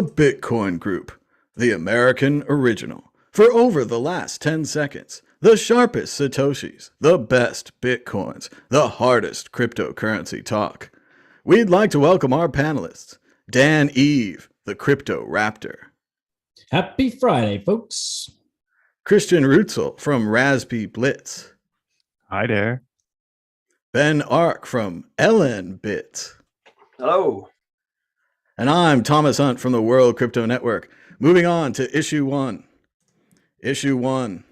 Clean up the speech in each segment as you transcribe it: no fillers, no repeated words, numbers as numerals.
The Bitcoin Group, the American original. For over the last 10 seconds, the sharpest Satoshis, the best Bitcoins, the hardest cryptocurrency talk. We'd like to welcome our panelists, Dan Eve, the Crypto Raptor. Happy Friday, folks. Christian Rutzel from Raspy Blitz. Hi there. Ben Ark from LN-Bits. Hello. And I'm Thomas Hunt from the World Crypto Network. Moving on to Issue 1. Issue 1.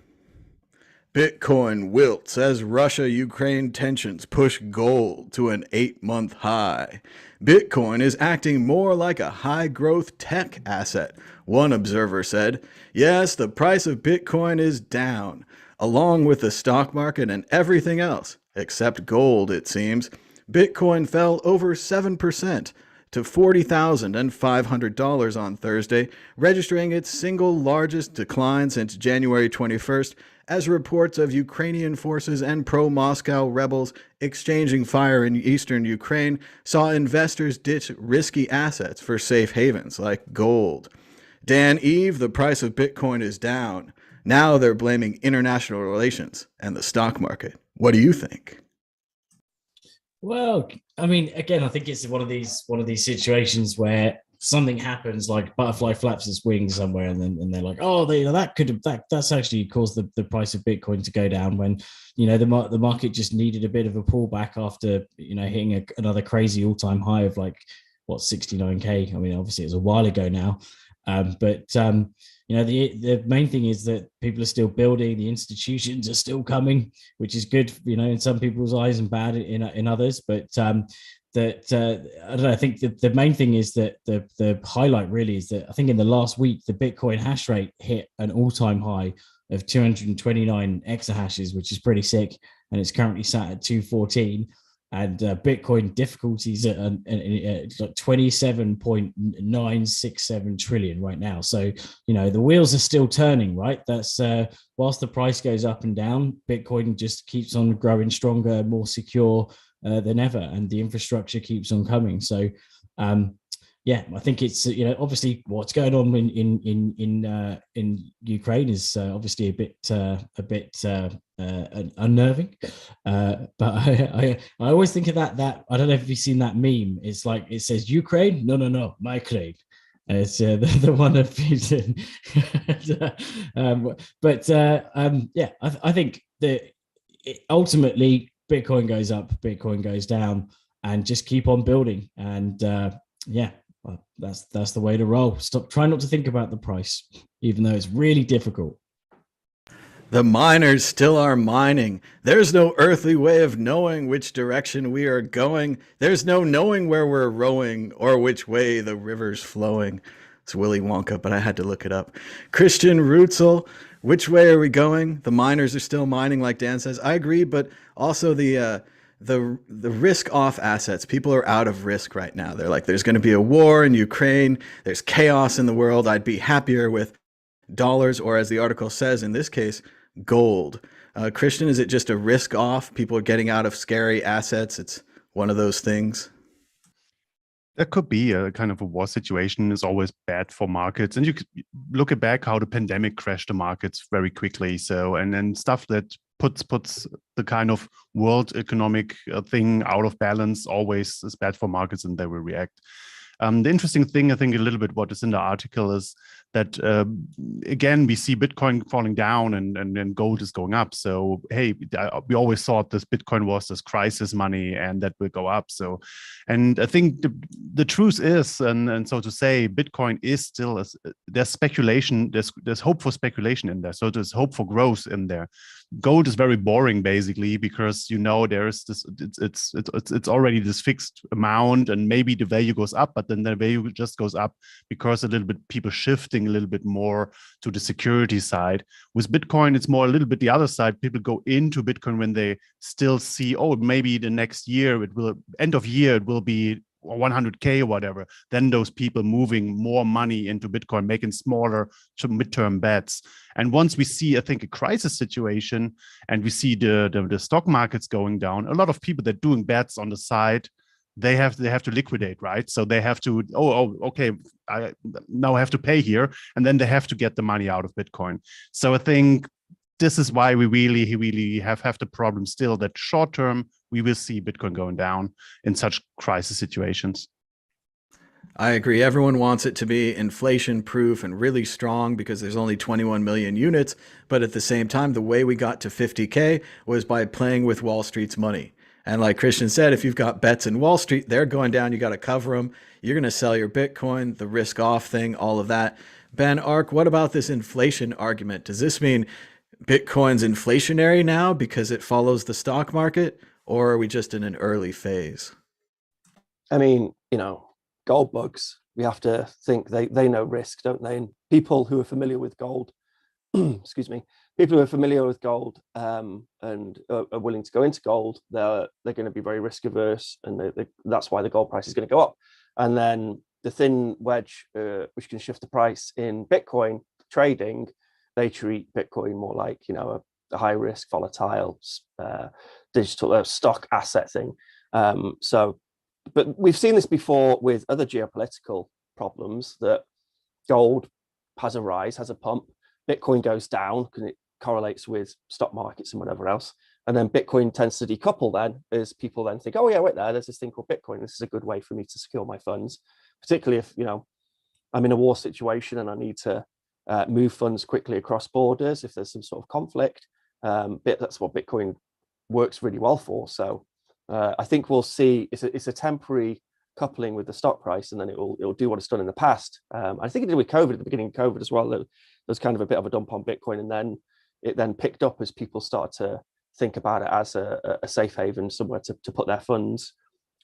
Bitcoin wilts as Russia-Ukraine tensions push gold to an 8-month high. Bitcoin is acting more like a high-growth tech asset, one observer said. Yes, the price of Bitcoin is down, along with the stock market and everything else, except gold, it seems. Bitcoin fell over 7%. To $40,500 on Thursday, registering its single largest decline since January 21st, as reports of Ukrainian forces and pro-Moscow rebels exchanging fire in eastern Ukraine saw investors ditch risky assets for safe havens like gold. Dan Eve, the price of Bitcoin is down. Now they're blaming international relations and the stock market. What do you think? Well, I mean, again, I think it's one of these situations where something happens, like butterfly flaps its wings somewhere, and they're like, oh, that's actually caused the price of Bitcoin to go down. When the market just needed a bit of a pullback after hitting another crazy all-time high of 69K. I mean, obviously it was a while ago now, but the main thing is that people are still building, the institutions are still coming, which is good, in some people's eyes and bad in others. But I don't know. I think the main thing is that the highlight really is that I think in the last week, the Bitcoin hash rate hit an all-time high of 229 exahashes, which is pretty sick. And it's currently sat at 214. And Bitcoin difficulties at like 27.967 trillion right now. So, the wheels are still turning, right? That's whilst the price goes up and down, Bitcoin just keeps on growing stronger, more secure than ever. And the infrastructure keeps on coming. So, I think it's, obviously what's going on in Ukraine is obviously a bit unnerving. But I always think of that. I don't know if you've seen that meme. It's like, it says Ukraine. No, my Ukraine. It's the one of Putin. I think that ultimately Bitcoin goes up, Bitcoin goes down, and just keep on building. And that's the way to roll. Try not to think about the price, even though it's really difficult. The miners still are mining. There's no earthly way of knowing which direction we are going. There's no knowing where we're rowing or which way the river's flowing. It's Willy Wonka, but I had to look it up. Christian Rutzel, which way are we going? The miners are still mining, like Dan says. I agree, but also the risk off assets. People are out of risk right now. They're like, there's going to be a war in Ukraine. There's chaos in the world. I'd be happier with dollars, or as the article says, in this case, gold. Christian, is it just a risk off? People are getting out of scary assets. It's one of those things. That could be a kind of a war situation is always bad for markets. And you could look back how the pandemic crashed the markets very quickly. So, and then stuff that puts the kind of world economic thing out of balance always is bad for markets, and they will react. The interesting thing, I think, a little bit what is in the article is that, again, we see Bitcoin falling down and then gold is going up. So, hey, we always thought this Bitcoin was this crisis money and that will go up. So, and I think the truth is, and so to say, Bitcoin is still, there's speculation, there's hope for speculation in there. So there's hope for growth in there. Gold is very boring, basically, because there's this, it's already this fixed amount, and maybe the value goes up, but then the value just goes up because a little bit people shifting a little bit more to the security side. With Bitcoin, it's more a little bit the other side. People go into Bitcoin when they still see, oh, maybe the next year end of year it will be 100K or whatever. Then those people moving more money into Bitcoin, making smaller to midterm bets. And once we see, I think, a crisis situation and we see the stock markets going down, a lot of people that are doing bets on the side they have to liquidate, right? So they have to, okay, I now have to pay here, and then they have to get the money out of Bitcoin. So I think this is why we really have the problem still that short term we will see Bitcoin going down in such crisis situations. I agree. Everyone wants it to be inflation proof and really strong because there's only 21 million units. But at the same time, the way we got to 50K was by playing with Wall Street's money. And like Christian said, if you've got bets in Wall Street, they're going down. You got to cover them. You're going to sell your Bitcoin, the risk off thing, all of that. Ben Ark, what about this inflation argument? Does this mean Bitcoin's inflationary now because it follows the stock market, or are we just in an early phase? I mean, gold bugs, we have to think they know risk, don't they? And people who are familiar with gold, excuse me, people who are familiar with gold and are willing to go into gold, they're going to be very risk averse, and that's why the gold price is going to go up. And then the thin wedge, which can shift the price in Bitcoin trading, they treat Bitcoin more like a high risk, volatile, digital stock asset thing. But we've seen this before with other geopolitical problems, that gold has a rise, has a pump, Bitcoin goes down because it correlates with stock markets and whatever else. And then Bitcoin tends to decouple then, as people then think, oh yeah, wait there's this thing called Bitcoin. This is a good way for me to secure my funds, particularly if, I'm in a war situation and I need to move funds quickly across borders if there's some sort of conflict. That's what Bitcoin works really well for. So I think we'll see it's a temporary coupling with the stock price, and then it'll do what it's done in the past. I think it did with COVID at the beginning of COVID as well. There was kind of a bit of a dump on Bitcoin, and then it picked up as people started to think about it as a safe haven, somewhere to put their funds,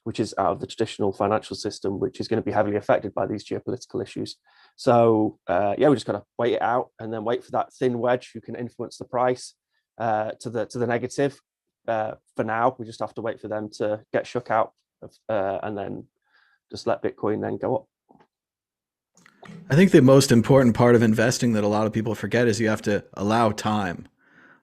which is out of the traditional financial system, which is going to be heavily affected by these geopolitical issues. So we just got to wait it out and then wait for that thin wedge who can influence the price to the negative. For now, we just have to wait for them to get shook out and then just let Bitcoin then go up. I think the most important part of investing that a lot of people forget is you have to allow time.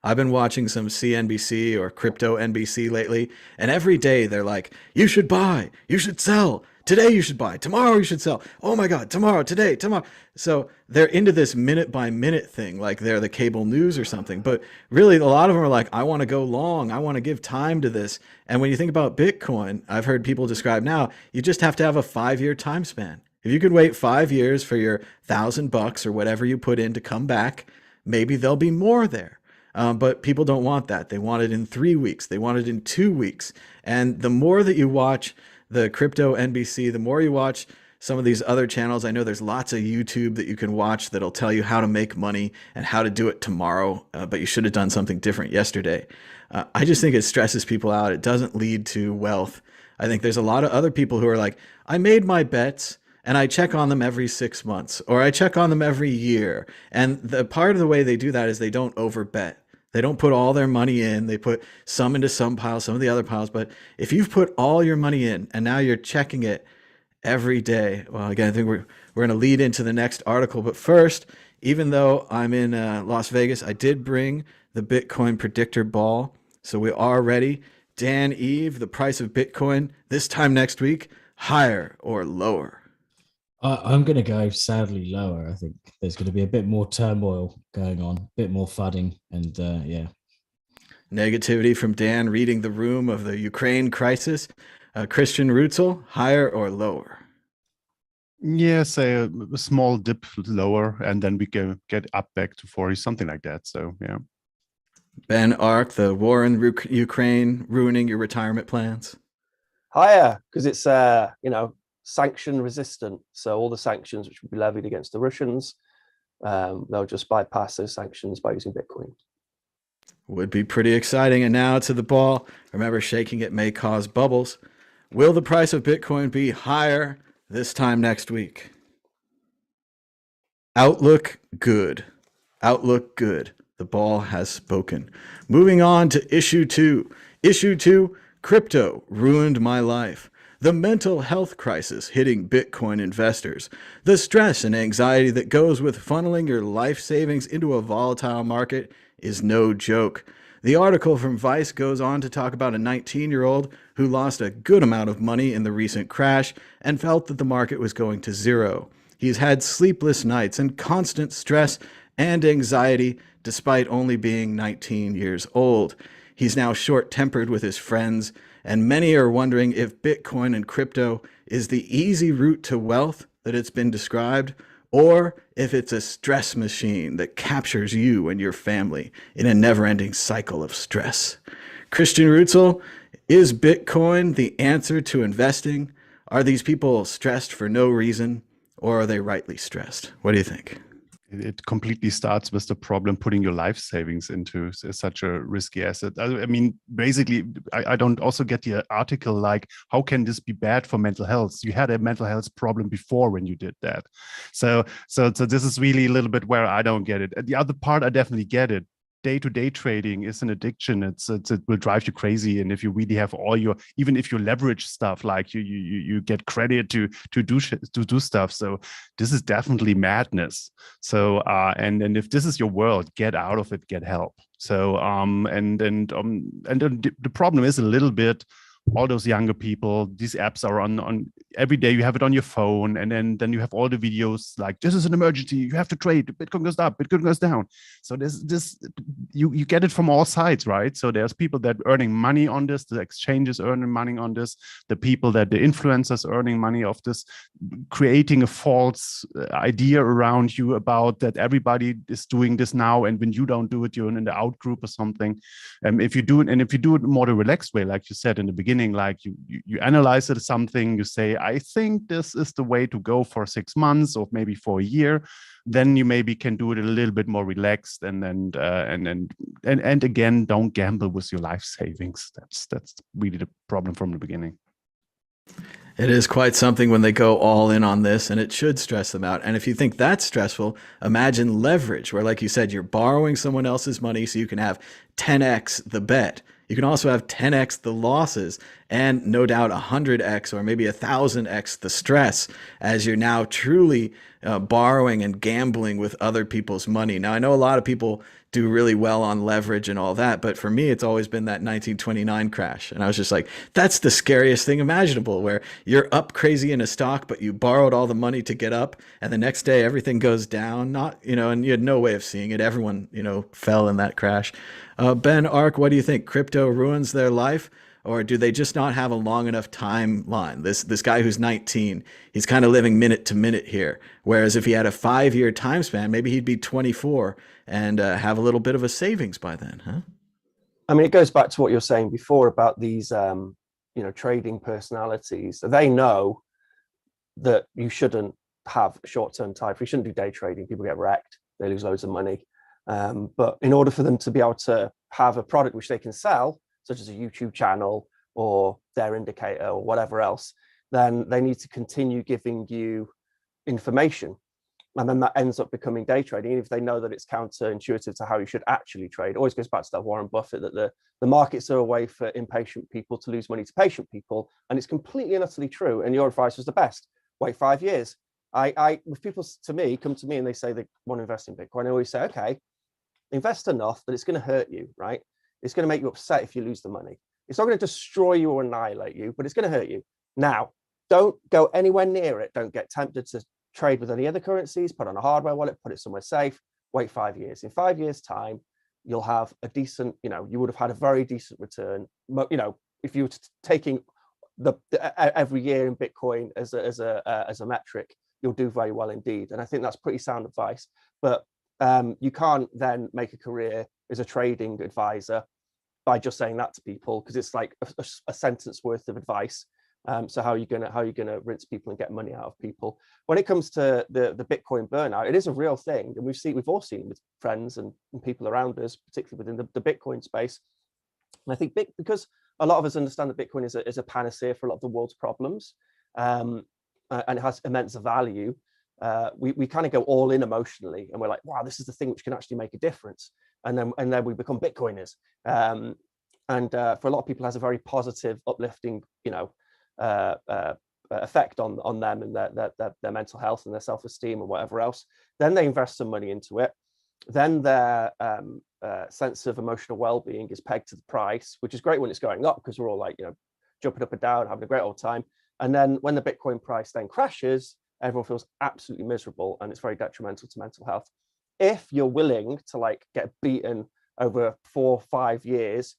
I've been watching some CNBC or crypto NBC lately, and every day they're like, you should buy, you should sell, today you should buy, tomorrow you should sell, oh my God, tomorrow, today, tomorrow. So they're into this minute by minute thing, like they're the cable news or something. But really, a lot of them are like, I want to go long, I want to give time to this. And when you think about Bitcoin, I've heard people describe now, you just have to have a 5-year time span. If you could wait 5 years for your $1,000 or whatever you put in to come back, maybe there'll be more there. But people don't want that. They want it in 3 weeks. They want it in 2 weeks. And the more that you watch the crypto NBC, the more you watch some of these other channels, I know there's lots of YouTube that you can watch that'll tell you how to make money and how to do it tomorrow, but you should have done something different yesterday. I just think it stresses people out. It doesn't lead to wealth. I think there's a lot of other people who are like, I made my bets and I check on them every 6 months, or I check on them every year. And the part of the way they do that is they don't overbet. They don't put all their money in. They put some into some piles, some of the other piles. But if you've put all your money in and now you're checking it every day, well, again, I think we're going to lead into the next article. But first, even though I'm in Las Vegas, I did bring the Bitcoin predictor ball. So we are ready. Dan Eve, the price of Bitcoin this time next week, higher or lower? I'm going to go sadly lower. I think there's going to be a bit more turmoil going on, a bit more flooding, and yeah. Negativity from Dan reading the room of the Ukraine crisis. Christian Rutzel, higher or lower? Yeah, say a small dip lower, and then we can get up back to 40, something like that. So, yeah. Ben Ark, the war in Ukraine ruining your retirement plans? Higher, because it's, sanction resistant. So all the sanctions which would be levied against the Russians, they'll just bypass those sanctions by using Bitcoin. Would be pretty exciting. And now to the ball. Remember, shaking it may cause bubbles. Will the price of Bitcoin be higher this time next week? Outlook good. Outlook good. The ball has spoken. Moving on to issue 2. Issue 2, crypto ruined my life. The mental health crisis hitting Bitcoin investors. The stress and anxiety that goes with funneling your life savings into a volatile market is no joke. The article from Vice goes on to talk about a 19-year-old who lost a good amount of money in the recent crash and felt that the market was going to zero. He's had sleepless nights and constant stress and anxiety despite only being 19 years old. He's now short-tempered with his friends, and many are wondering if Bitcoin and crypto is the easy route to wealth that it's been described, or if it's a stress machine that captures you and your family in a never-ending cycle of stress. Christian Rutzel, is Bitcoin the answer to investing? Are these people stressed for no reason, or are they rightly stressed? What do you think? It completely starts with the problem putting your life savings into such a risky asset. I mean, basically, I don't also get the article like, how can this be bad for mental health? You had a mental health problem before when you did that. So this is really a little bit where I don't get it. The other part, I definitely get it. Day-to-day trading is an addiction. It will drive you crazy. And if you really have all your, even if you leverage stuff, like you get credit to do stuff. So this is definitely madness. So and if this is your world, get out of it, get help. So and the problem is a little bit, all those younger people, these apps are on every day. You have it on your phone, and then you have all the videos like, this is an emergency, you have to trade, Bitcoin goes up, Bitcoin goes down. So this you get it from all sides, right? So there's people that are earning money on this, the exchanges earning money on this, the influencers earning money off this, creating a false idea around you about that everybody is doing this now, and when you don't do it, you're in the out group or something. If you do it more the relaxed way, like you said in the beginning, like you analyze it as something, you say, I think this is the way to go for 6 months or maybe for a year, then you maybe can do it a little bit more relaxed, and again, don't gamble with your life savings. That's really the problem from the beginning. It is quite something when they go all in on this, and it should stress them out. And if you think that's stressful, imagine leverage, where, like you said, you're borrowing someone else's money so you can have 10x the bet. You can also have 10x the losses, and no doubt 100x or maybe 1,000x the stress, as you're now truly borrowing and gambling with other people's money. Now, I know a lot of people do really well on leverage and all that, but for me, it's always been that 1929 crash. And I was just like, that's the scariest thing imaginable, where you're up crazy in a stock, but you borrowed all the money to get up, and the next day everything goes down, and you had no way of seeing it. Everyone, fell in that crash. Ben Ark, what do you think? Crypto ruins their life? Or do they just not have a long enough timeline? This guy who's 19, he's kind of living minute to minute here. Whereas if he had a 5-year time span, maybe he'd be 24 and have a little bit of a savings by then, huh? I mean, it goes back to what you were saying before about these, trading personalities. They know that you shouldn't have short-term time. You shouldn't do day trading. People get wrecked. They lose loads of money. But in order for them to be able to have a product which they can sell, such as a YouTube channel or their indicator or whatever else, then they need to continue giving you information. And then that ends up becoming day trading, even if they know that it's counterintuitive to how you should actually trade. It always goes back to that Warren Buffett, that the markets are a way for impatient people to lose money to patient people. And it's completely and utterly true. And your advice was the best. Wait 5 years. If people come to me and they say they want to invest in Bitcoin, I always say, okay, invest enough that it's going to hurt you, right? It's going to make you upset if you lose the money. It's not going to destroy you or annihilate you, but it's going to hurt you. Now, don't go anywhere near it. Don't get tempted to trade with any other currencies. Put on a hardware wallet, put it somewhere safe. Wait 5 years. In 5 years' time, you'll have a decent, you would have had a very decent return. If you were taking every year in Bitcoin as a metric, you'll do very well indeed. And I think that's pretty sound advice. But you can't then make a career as a trading advisor by just saying that to people, because it's like a sentence worth of advice. So how are you gonna rinse people and get money out of people? When it comes to the Bitcoin burnout, it is a real thing, and we've all seen it with friends and people around us, particularly within the Bitcoin space. And I think because a lot of us understand that Bitcoin is a panacea for a lot of the world's problems, and it has immense value. We kind of go all in emotionally, and we're like, wow, this is the thing which can actually make a difference. And then we become Bitcoiners. And for a lot of people, it has a very positive, uplifting, effect on them and their mental health and their self-esteem and whatever else. Then they invest some money into it. then their sense of emotional well-being is pegged to the price, which is great when it's going up because we're all like, jumping up and down, having a great old time. And then when the Bitcoin price then crashes, everyone feels absolutely miserable, and it's very detrimental to mental health. If you're willing to like get beaten over 4 or 5 years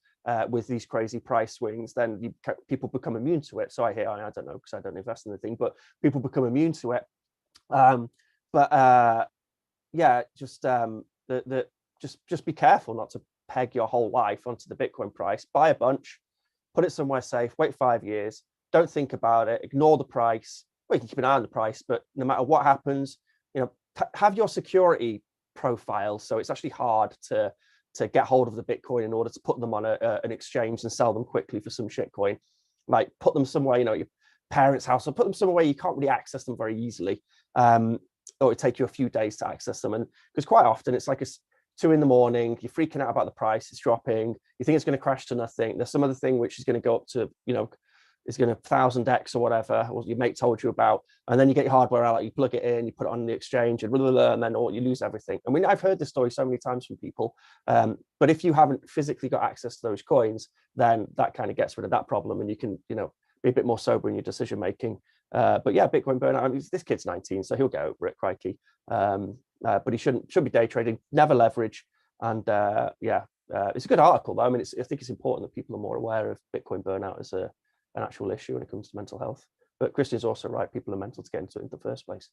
with these crazy price swings, then people become immune to it. So I don't know because I don't invest in the thing, but people become immune to it. Just be careful not to peg your whole life onto the Bitcoin price. Buy a bunch, put it somewhere safe, wait 5 years, don't think about it, ignore the price. Well, you can keep an eye on the price, but no matter what happens, have your security profile. So it's actually hard to get hold of the Bitcoin in order to put them on an exchange and sell them quickly for some shitcoin. Like put them somewhere, your parents' house, or put them somewhere where you can't really access them very easily. Or it take you a few days to access them. And because quite often it's like it's 2 a.m, you're freaking out about the price, it's dropping, you think it's going to crash to nothing. There's some other thing which is going to go up to, is going to 1000x or whatever, or your mate told you about. And then you get your hardware out, you plug it in, you put it on the exchange, and then you lose everything. I mean, I've heard this story so many times from people. But if you haven't physically got access to those coins, then that kind of gets rid of that problem, and you can, be a bit more sober in your decision making. But yeah, Bitcoin burnout. I mean, this kid's 19, so he'll get over it, crikey. But he should be day trading, never leverage. And it's a good article though. I mean, I think it's important that people are more aware of Bitcoin burnout as an actual issue when it comes to mental health. But Christian's also right. People are mental to get into it in the first place.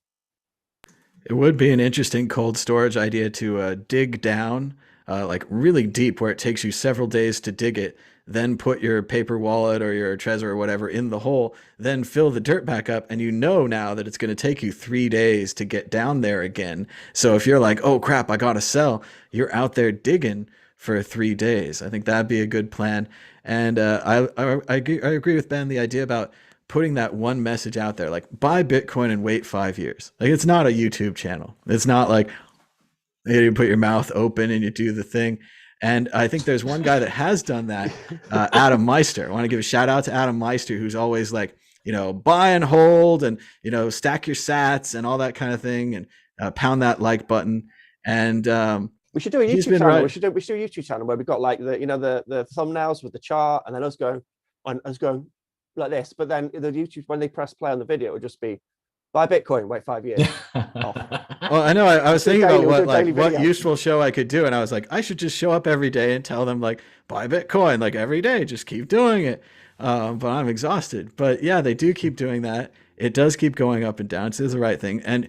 It would be an interesting cold storage idea to dig down like really deep, where it takes you several days to dig it, then put your paper wallet or your Trezor or whatever in the hole, then fill the dirt back up, and now that it's going to take you 3 days to get down there again. So if you're like, oh crap, I gotta sell, you're out there digging for 3 days. I think that'd be a good plan. And I agree with Ben, the idea about putting that one message out there, like buy Bitcoin and wait 5 years. Like it's not a YouTube channel. It's not like you put your mouth open and you do the thing. And I think there's one guy that has done that, Adam Meister. I want to give a shout out to Adam Meister, who's always like, buy and hold and, stack your sats and all that kind of thing, and pound that like button. And we should do a YouTube channel. Right. We should do a YouTube channel where we've got like the thumbnails with the chart, and then us going like this. But then the YouTube, when they press play on the video, it would just be buy Bitcoin, wait 5 years. Well, I know I was thinking about what useful show I could do, and I was like, I should just show up every day and tell them like buy Bitcoin, like every day, just keep doing it. But I'm exhausted. But yeah, they do keep doing that. It does keep going up and down. It's the right thing. And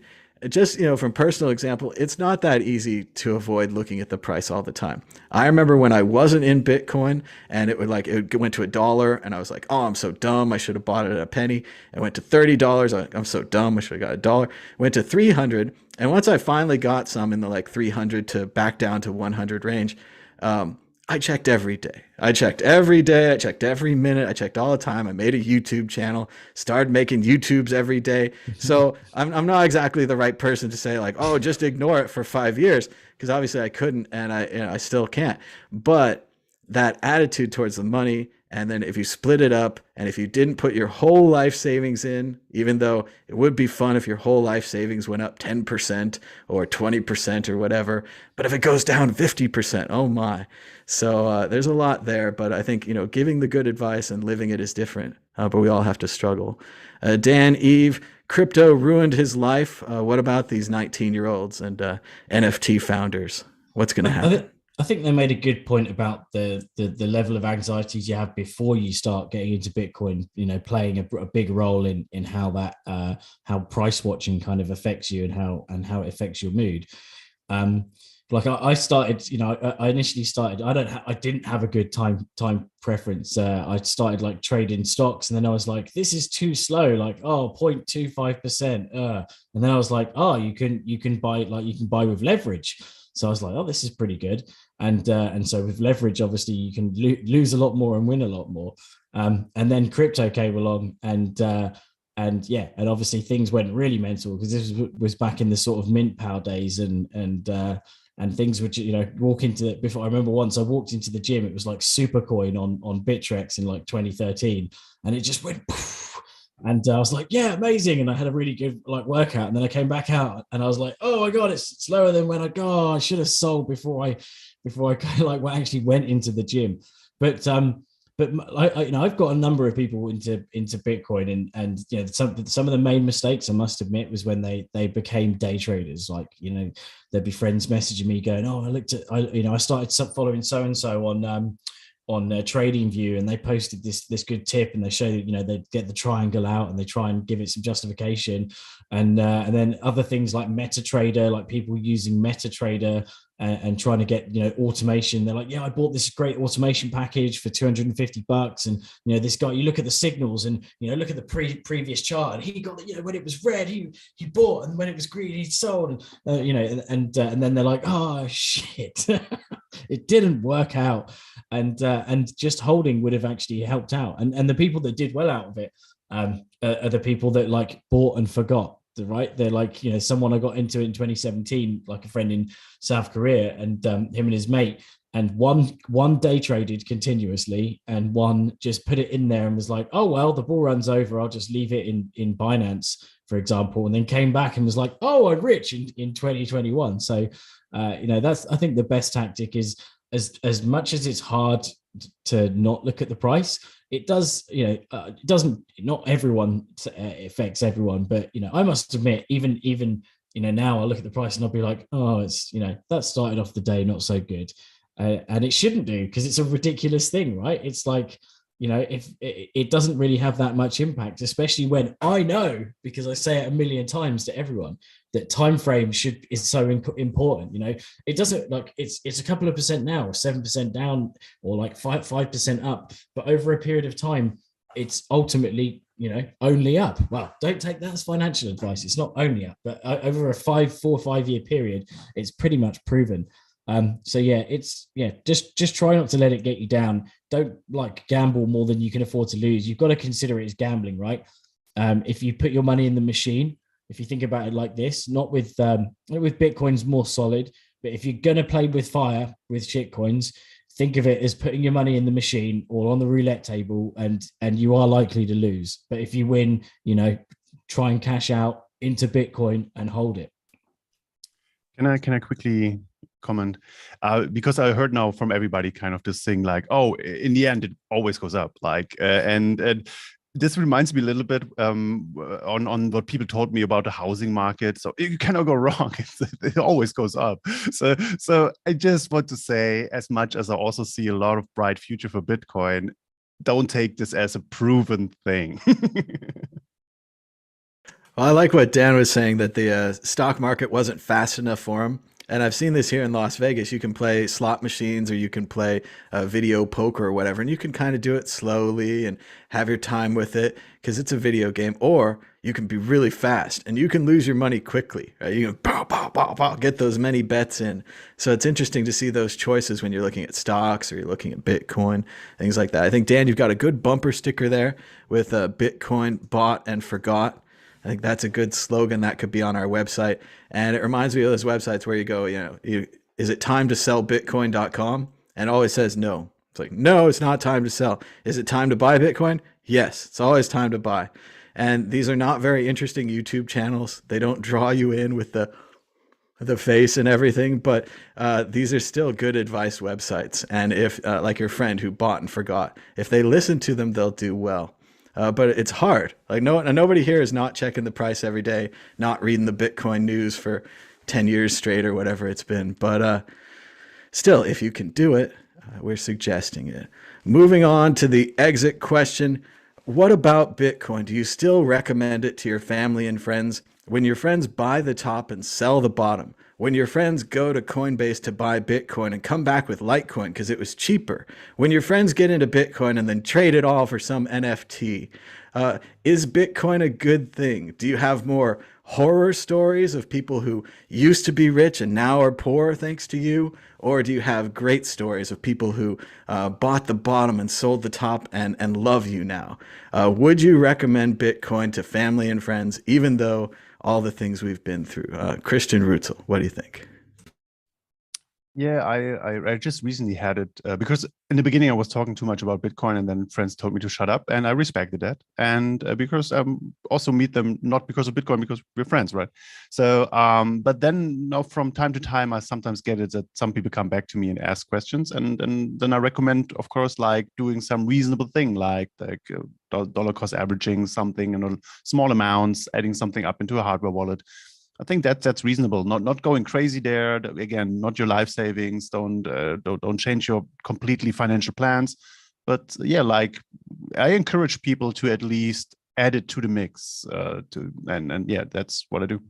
just, from personal example, it's not that easy to avoid looking at the price all the time. I remember when I wasn't in Bitcoin and it went to $1 and I was like, oh, I'm so dumb. I should have bought it at a penny. It went to $30. I'm so dumb. I should have got $1. Went to 300. And once I finally got some in the like 300 to back down to 100 range, I checked every day. I checked every day. I checked every minute. I checked all the time. I made a YouTube channel, started making YouTubes every day. So I'm not exactly the right person to say like, oh, just ignore it for 5 years, because obviously I couldn't, and I still can't. But that attitude towards the money, and then if you split it up, and if you didn't put your whole life savings in, even though it would be fun if your whole life savings went up 10% or 20% or whatever, but if it goes down 50%, oh my. So there's a lot there, but I think, giving the good advice and living it is different, but we all have to struggle. Dan Eve, crypto ruined his life. What about these 19-year-olds and NFT founders? What's going to happen? I think they made a good point about the level of anxieties you have before you start getting into Bitcoin, playing a big role in how that how price watching kind of affects you and how it affects your mood. Like I started, I initially started. I didn't have a good time preference. I started like trading stocks, and then I was like, this is too slow. Like 0.25%. And then I was like, oh, you can buy with leverage. So I was like, oh, this is pretty good. And so with leverage, obviously you can lose a lot more and win a lot more. And then crypto came along, and obviously things went really mental, because this was back in the sort of mint power days, and things which, walk into before. I remember once I walked into the gym, it was like Supercoin on Bittrex in like 2013, and it just went poof. And I was like, yeah, amazing. And I had a really good like workout. And then I came back out and I was like, oh my God, it's slower than when I should have sold before I kind of like actually went into the gym. But you know, I've got a number of people into Bitcoin, and you know, some of the main mistakes I must admit was when they became day traders. Like, you know, there'd be friends messaging me going, "Oh, I started following so and so on Trading View, and they posted this good tip, and they show that, you know, they get the triangle out and they try and give it some justification, and then other things like MetaTrader, like people using MetaTrader and trying to get, you know, automation. They're like, yeah, I bought this great automation package for $250, and you know, this guy, you look at the signals, and you know, look at the previous chart, and he got, you know, when it was red, he bought, and when it was green, he sold, and you know, and then they're like, oh shit, it didn't work out, and just holding would have actually helped out, and the people that did well out of it are the people that like bought and forgot. Right, they're like, you know, someone I got into in 2017, like a friend in South Korea, and him and his mate, and one day traded continuously, and one just put it in there and was like, oh well, the bull run's over, I'll just leave it in Binance, for example, and then came back and was like, oh, I'm rich in 2021. So you know, that's, I think the best tactic is, as much as it's hard to not look at the price, it does, you know, it doesn't, not everyone affects everyone, but you know, I must admit, even you know, now I look at the price and I'll be like, oh, it's, you know, that started off the day not so good, and it shouldn't do, because it's a ridiculous thing, right? It's like, you know, if it doesn't really have that much impact, especially when I know, because I say it a million times to everyone, that time frame is so important. You know, it doesn't, like, it's a couple of percent now, or 7% down, or like 5% up, but over a period of time, it's ultimately, you know, only up. Well, don't take that as financial advice. It's not only up, but over a 4 or 5 year period, it's pretty much proven. So yeah, just try not to let it get you down. Don't like gamble more than you can afford to lose. You've got to consider it as gambling, right? If you put your money in the machine, if you think about it like this, not with Bitcoin's more solid, but if you're gonna play with fire with shitcoins, think of it as putting your money in the machine or on the roulette table, and you are likely to lose. But if you win, you know, try and cash out into Bitcoin and hold it. Can I quickly comment? Because I heard now from everybody kind of this thing like, oh, in the end, it always goes up. Like, and this reminds me a little bit on what people told me about the housing market. So you cannot go wrong. It always goes up. So I just want to say, as much as I also see a lot of bright future for Bitcoin, don't take this as a proven thing. Well, I like what Dan was saying, that the stock market wasn't fast enough for him. And I've seen this here in Las Vegas. You can play slot machines, or you can play video poker or whatever, and you can kind of do it slowly and have your time with it because it's a video game. Or you can be really fast and you can lose your money quickly. Right? You can pow, pow, pow, pow, get those many bets in. So it's interesting to see those choices when you're looking at stocks or you're looking at Bitcoin, things like that. I think, Dan, you've got a good bumper sticker there with Bitcoin bought and forgot. I think that's a good slogan that could be on our website. And it reminds me of those websites where you go, you know, is it time to sell Bitcoin.com? And it always says no. It's like, no, it's not time to sell. Is it time to buy Bitcoin? Yes, it's always time to buy. And these are not very interesting YouTube channels. They don't draw you in with the face and everything, but these are still good advice websites. And if, like your friend who bought and forgot, if they listen to them, they'll do well. But it's hard. Like nobody here is not checking the price every day, not reading the Bitcoin news for 10 years straight or whatever it's been. But still, if you can do it, we're suggesting it. Moving on to the exit question. What about Bitcoin? Do you still recommend it to your family and friends? When your friends buy the top and sell the bottom, when your friends go to Coinbase to buy Bitcoin and come back with Litecoin because it was cheaper, when your friends get into Bitcoin and then trade it all for some NFT, is Bitcoin a good thing? Do you have more horror stories of people who used to be rich and now are poor thanks to you? Or do you have great stories of people who bought the bottom and sold the top and love you now? Would you recommend Bitcoin to family and friends, even though all the things we've been through? Christian Rutzel, what do you think? Yeah, I just recently had it because in the beginning I was talking too much about Bitcoin, and then friends told me to shut up, and I respected that. And because also meet them not because of Bitcoin, because we're friends, right? So, but then now from time to time, I sometimes get it that some people come back to me and ask questions, and then I recommend, of course, like doing some reasonable thing, like dollar cost averaging something in small amounts, adding something up into a hardware wallet. I think that's reasonable. Not going crazy there. Again, not your life savings. Don't change your completely financial plans. But yeah, like I encourage people to at least add it to the mix. And yeah, that's what I do.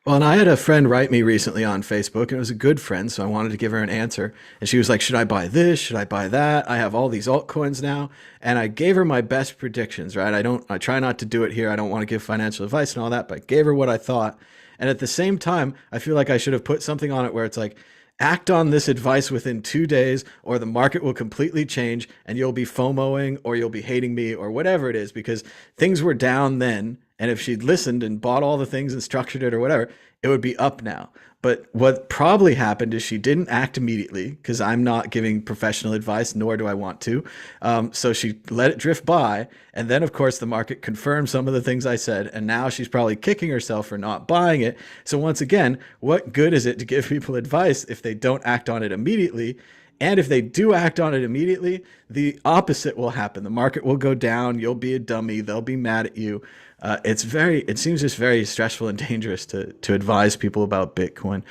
Well, and I had a friend write me recently on Facebook, and it was a good friend, so I wanted to give her an answer. And she was like, should I buy this? Should I buy that? I have all these altcoins now. And I gave her my best predictions, right? I try not to do it here. I don't want to give financial advice and all that, but I gave her what I thought. And at the same time, I feel like I should have put something on it where it's like, act on this advice within 2 days, or the market will completely change and you'll be FOMOing or you'll be hating me or whatever it is, because things were down then. And if she'd listened and bought all the things and structured it or whatever, it would be up now. But what probably happened is she didn't act immediately, because I'm not giving professional advice, nor do I want to. So she let it drift by. And then, of course, the market confirmed some of the things I said. And now she's probably kicking herself for not buying it. So once again, what good is it to give people advice if they don't act on it immediately? And if they do act on it immediately, the opposite will happen. The market will go down. You'll be a dummy. They'll be mad at you. It seems just very stressful and dangerous to advise people about Bitcoin.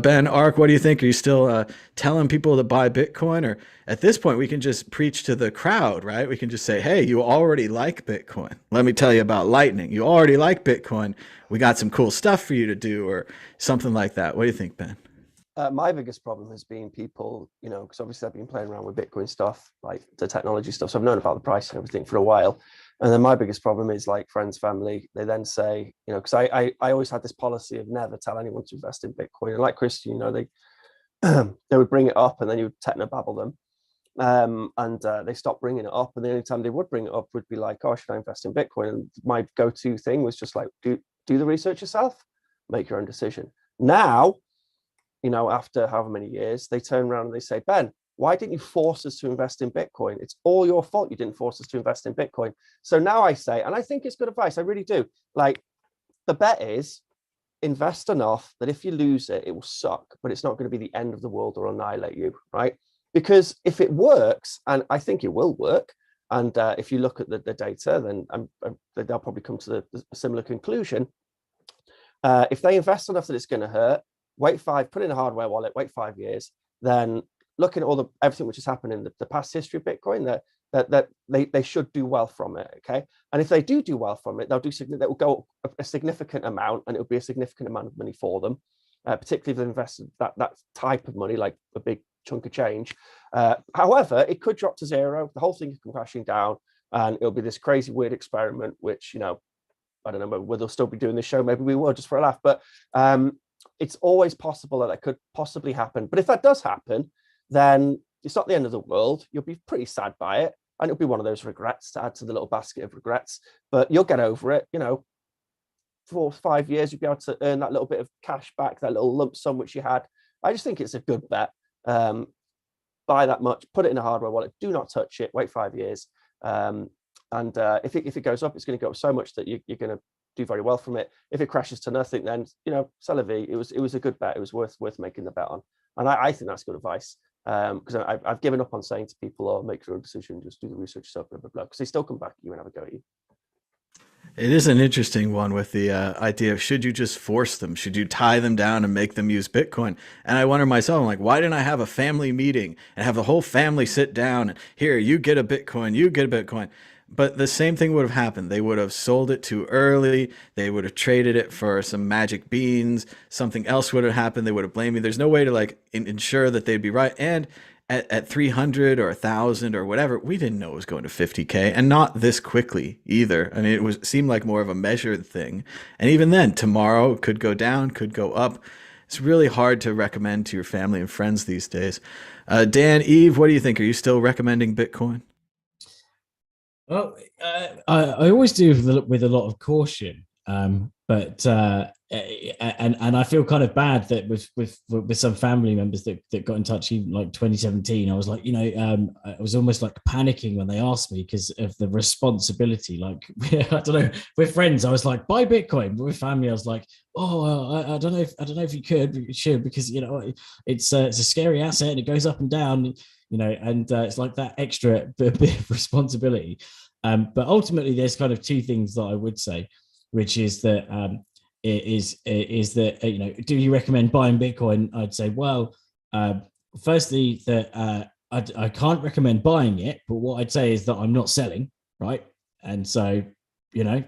Ben, Ark, what do you think? Are you still telling people to buy Bitcoin? Or at this point, we can just preach to the crowd, right? We can just say, hey, you already like Bitcoin. Let me tell you about Lightning. You already like Bitcoin. We got some cool stuff for you to do, or something like that. What do you think, Ben? My biggest problem has been people, because obviously I've been playing around with Bitcoin stuff, like the technology stuff. So I've known about the price and everything for a while. And then my biggest problem is like friends, family, they then say, because I always had this policy of never tell anyone to invest in Bitcoin. And like Chris, they they would bring it up and then you would technobabble them. And they stopped bringing it up. And the only time they would bring it up would be like, oh, should I invest in Bitcoin? And my go-to thing was just like, do the research yourself, make your own decision. Now, after however many years, they turn around and they say, Ben, why didn't you force us to invest in Bitcoin? It's all your fault you didn't force us to invest in Bitcoin. So now I say, and I think it's good advice, I really do. Like, the bet is invest enough that if you lose it, it will suck, but it's not going to be the end of the world or annihilate you, right? Because if it works, and I think it will work, and if you look at the data, then they'll probably come to a similar conclusion. If they invest enough that it's going to hurt, put in a hardware wallet, wait 5 years, then looking at everything which has happened in the past history of Bitcoin, that they should do well from it. Okay. And if they do well from it, that will go a significant amount, and it will be a significant amount of money for them, particularly if they invested that type of money, like a big chunk of change. However, it could drop to zero. The whole thing could come crashing down, and it'll be this crazy, weird experiment, which, I don't know whether they'll still be doing this show. Maybe we will, just for a laugh. But it's always possible that could possibly happen. But if that does happen, then it's not the end of the world. You'll be pretty sad by it, and it'll be one of those regrets to add to the little basket of regrets. But you'll get over it. 4 or 5 years, you'll be able to earn that little bit of cash back, that little lump sum which you had. I just think it's a good bet. Buy that much, put it in a hardware wallet, do not touch it, wait 5 years. And if it goes up, it's going to go up so much that you're going to do very well from it. If it crashes to nothing, then c'est la vie. It was a good bet. It was worth making the bet on, and I think that's good advice. Because I've given up on saying to people, "Oh, make your own decision, just do the research yourself," blah blah blah. Because they still come back at you and have a go at you. It is an interesting one with the idea of, should you just force them? Should you tie them down and make them use Bitcoin? And I wonder myself, I'm like, why didn't I have a family meeting and have the whole family sit down and, here, you get a Bitcoin, you get a Bitcoin. But the same thing would have happened. They would have sold it too early. They would have traded it for some magic beans. Something else would have happened. They would have blamed me. There's no way to ensure that they'd be right. And at 300 or 1,000 or whatever, we didn't know it was going to 50K, and not this quickly either. I mean, it seemed like more of a measured thing. And even then, tomorrow it could go down, could go up. It's really hard to recommend to your family and friends these days. Dan, Eve, what do you think? Are you still recommending Bitcoin? Well, I always do with a lot of caution, but and I feel kind of bad that with some family members that got in touch even like 2017. I was like, I was almost like panicking when they asked me because of the responsibility. Like, I don't know, with friends, I was like, buy Bitcoin. But with family, I was like, I don't know if you should, because it's a scary asset and it goes up and down, and it's like that extra bit of responsibility. But ultimately, there's kind of two things that I would say, which is that is that do you recommend buying Bitcoin? I'd say, well, firstly, that I can't recommend buying it, but what I'd say is that I'm not selling, right? And so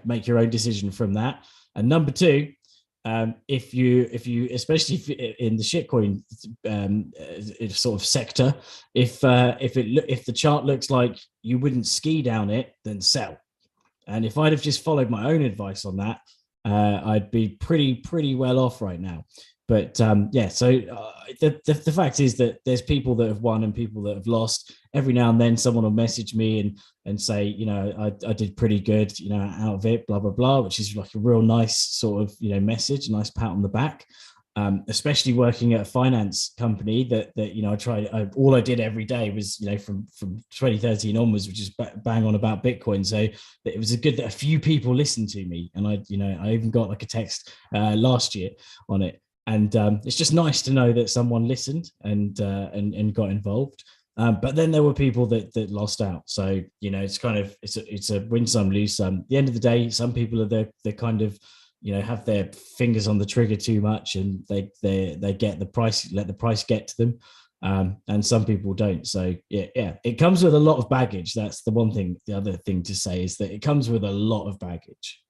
make your own decision from that. And number two, if you especially in the shitcoin sort of sector, if the chart looks like you wouldn't ski down it, then sell. And if I'd have just followed my own advice on that, I'd be pretty well off right now. But so the fact is that there's people that have won and people that have lost. Every now and then someone will message me and say, I did pretty good, out of it, blah, blah, blah, which is like a real nice sort of, message, a nice pat on the back. Especially working at a finance company that I tried. All I did every day was from 2013 onwards, which is bang on about Bitcoin. So it was good that a few people listened to me, and I even got like a text last year on it, and it's just nice to know that someone listened and got involved. But then there were people that lost out. So it's kind of it's a win some lose some. At the end of the day, some people are they're kind of have their fingers on the trigger too much, and they get the price, let the price get to them, and some people don't. So yeah, it comes with a lot of baggage. That's the one thing. The other thing to say is that it comes with a lot of baggage.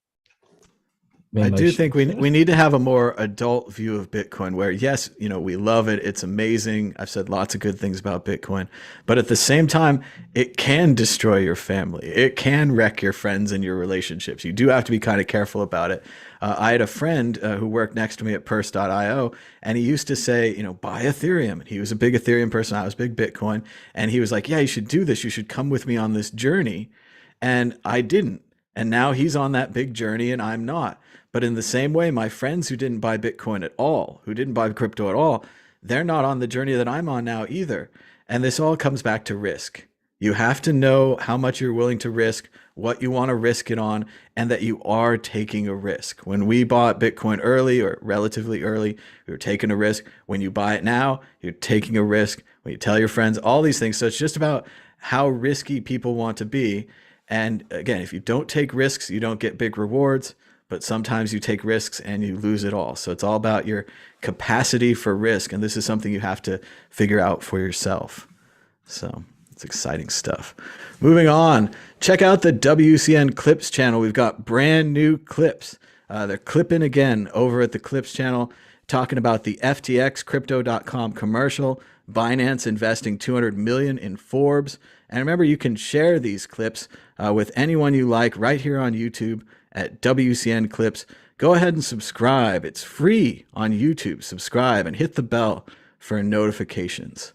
I do think we need to have a more adult view of Bitcoin where, yes, we love it. It's amazing. I've said lots of good things about Bitcoin, but at the same time, it can destroy your family. It can wreck your friends and your relationships. You do have to be kind of careful about it. I had a friend who worked next to me at Purse.io, and he used to say, buy Ethereum. And he was a big Ethereum person. I was big Bitcoin. And he was like, yeah, you should do this. You should come with me on this journey. And I didn't. And now he's on that big journey and I'm not. But in the same way, my friends who didn't buy Bitcoin at all, who didn't buy crypto at all, they're not on the journey that I'm on now either. And this all comes back to risk. You have to know how much you're willing to risk, what you want to risk it on, and that you are taking a risk. When we bought Bitcoin early or relatively early, we were taking a risk. When you buy it now, you're taking a risk. When you tell your friends, all these things. So it's just about how risky people want to be. And again, if you don't take risks, you don't get big rewards. But sometimes you take risks and you lose it all. So it's all about your capacity for risk. And this is something you have to figure out for yourself. So it's exciting stuff. Moving on, check out the WCN Clips channel. We've got brand new clips. They're clipping again over at the Clips channel, talking about the FTX Crypto.com commercial, Binance investing $200 million in Forbes. And remember, you can share these clips with anyone you like right here on YouTube at WCN Clips. Go ahead and subscribe. It's free on YouTube. Subscribe and hit the bell for notifications.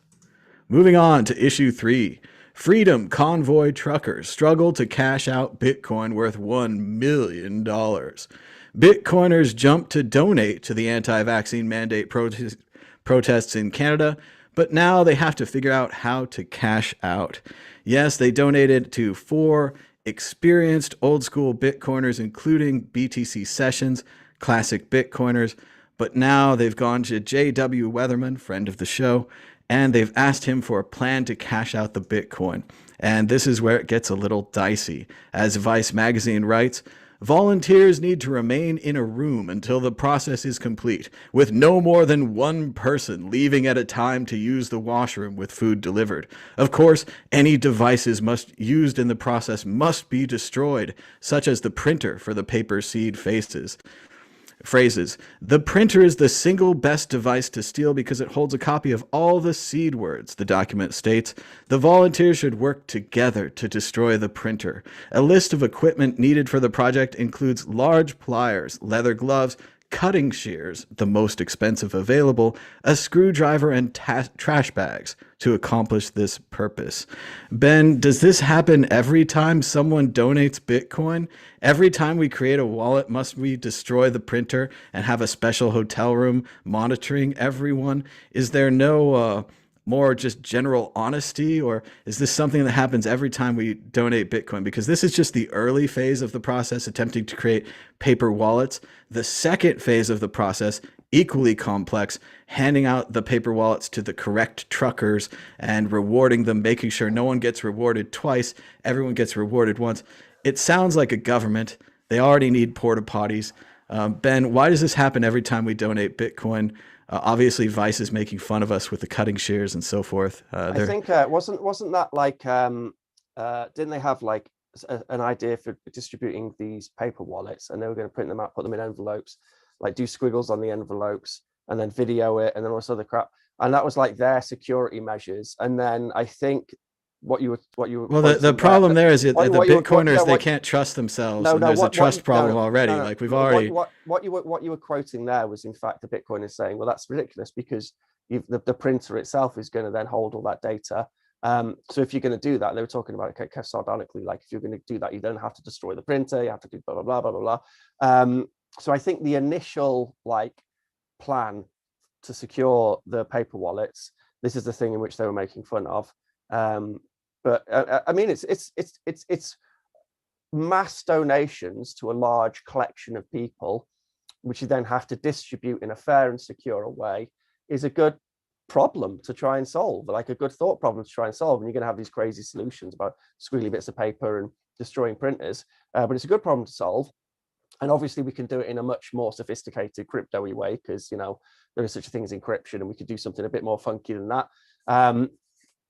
Moving on to issue 3. Freedom Convoy truckers struggle to cash out Bitcoin worth $1 million. Bitcoiners jump to donate to the anti-vaccine mandate protests in Canada, but now they have to figure out how to cash out. Yes, they donated to 4 experienced old school Bitcoiners, including BTC Sessions, classic Bitcoiners, but now they've gone to J.W. Weatherman, friend of the show, and they've asked him for a plan to cash out the Bitcoin. And this is where it gets a little dicey. As Vice magazine writes, volunteers need to remain in a room until the process is complete, with no more than one person leaving at a time to use the washroom with food delivered. Of course, any devices used in the process must be destroyed, such as the printer for the paper seed phrases. The printer is the single best device to steal because it holds a copy of all the seed words, the document states. The volunteers should work together to destroy the printer. A list of equipment needed for the project includes large pliers, leather gloves, cutting shears, the most expensive available, a screwdriver, and trash bags to accomplish this purpose. Ben, does this happen every time someone donates Bitcoin? Every time we create a wallet, must we destroy the printer and have a special hotel room monitoring everyone? Is there no more just general honesty, or is this something that happens every time we donate Bitcoin? Because this is just the early phase of the process, attempting to create paper wallets. The second phase of the process, equally complex, handing out the paper wallets to the correct truckers and rewarding them, making sure no one gets rewarded twice, everyone gets rewarded once. It sounds like a government. They already need porta potties. Ben, why does this happen every time we donate Bitcoin? Obviously, Vice is making fun of us with the cutting shears and so forth. I think wasn't that like didn't they have like an idea for distributing these paper wallets, and they were going to print them out, put them in envelopes, like do squiggles on the envelopes, and then video it, and then all this other crap, and that was like their security measures. And then I think what you were well, the problem there is that the Bitcoiners, they can't trust themselves, and there's a trust problem already. Like we've already what you were quoting there was in fact the Bitcoiners saying, well, that's ridiculous because the printer itself is going to then hold all that data. So if you're going to do that, they were talking about it sardonically, like if you're going to do that, you don't have to destroy the printer, you have to do blah blah blah blah blah blah. So I think the initial like plan to secure the paper wallets, this is the thing in which they were making fun of. But I mean, it's mass donations to a large collection of people, which you then have to distribute in a fair and secure way, is a good problem to try and solve, like a good thought problem to try and solve. And you're going to have these crazy solutions about squiggly bits of paper and destroying printers, but it's a good problem to solve. And obviously we can do it in a much more sophisticated crypto-y way, because, you know, there is such a thing as encryption, and we could do something a bit more funky than that.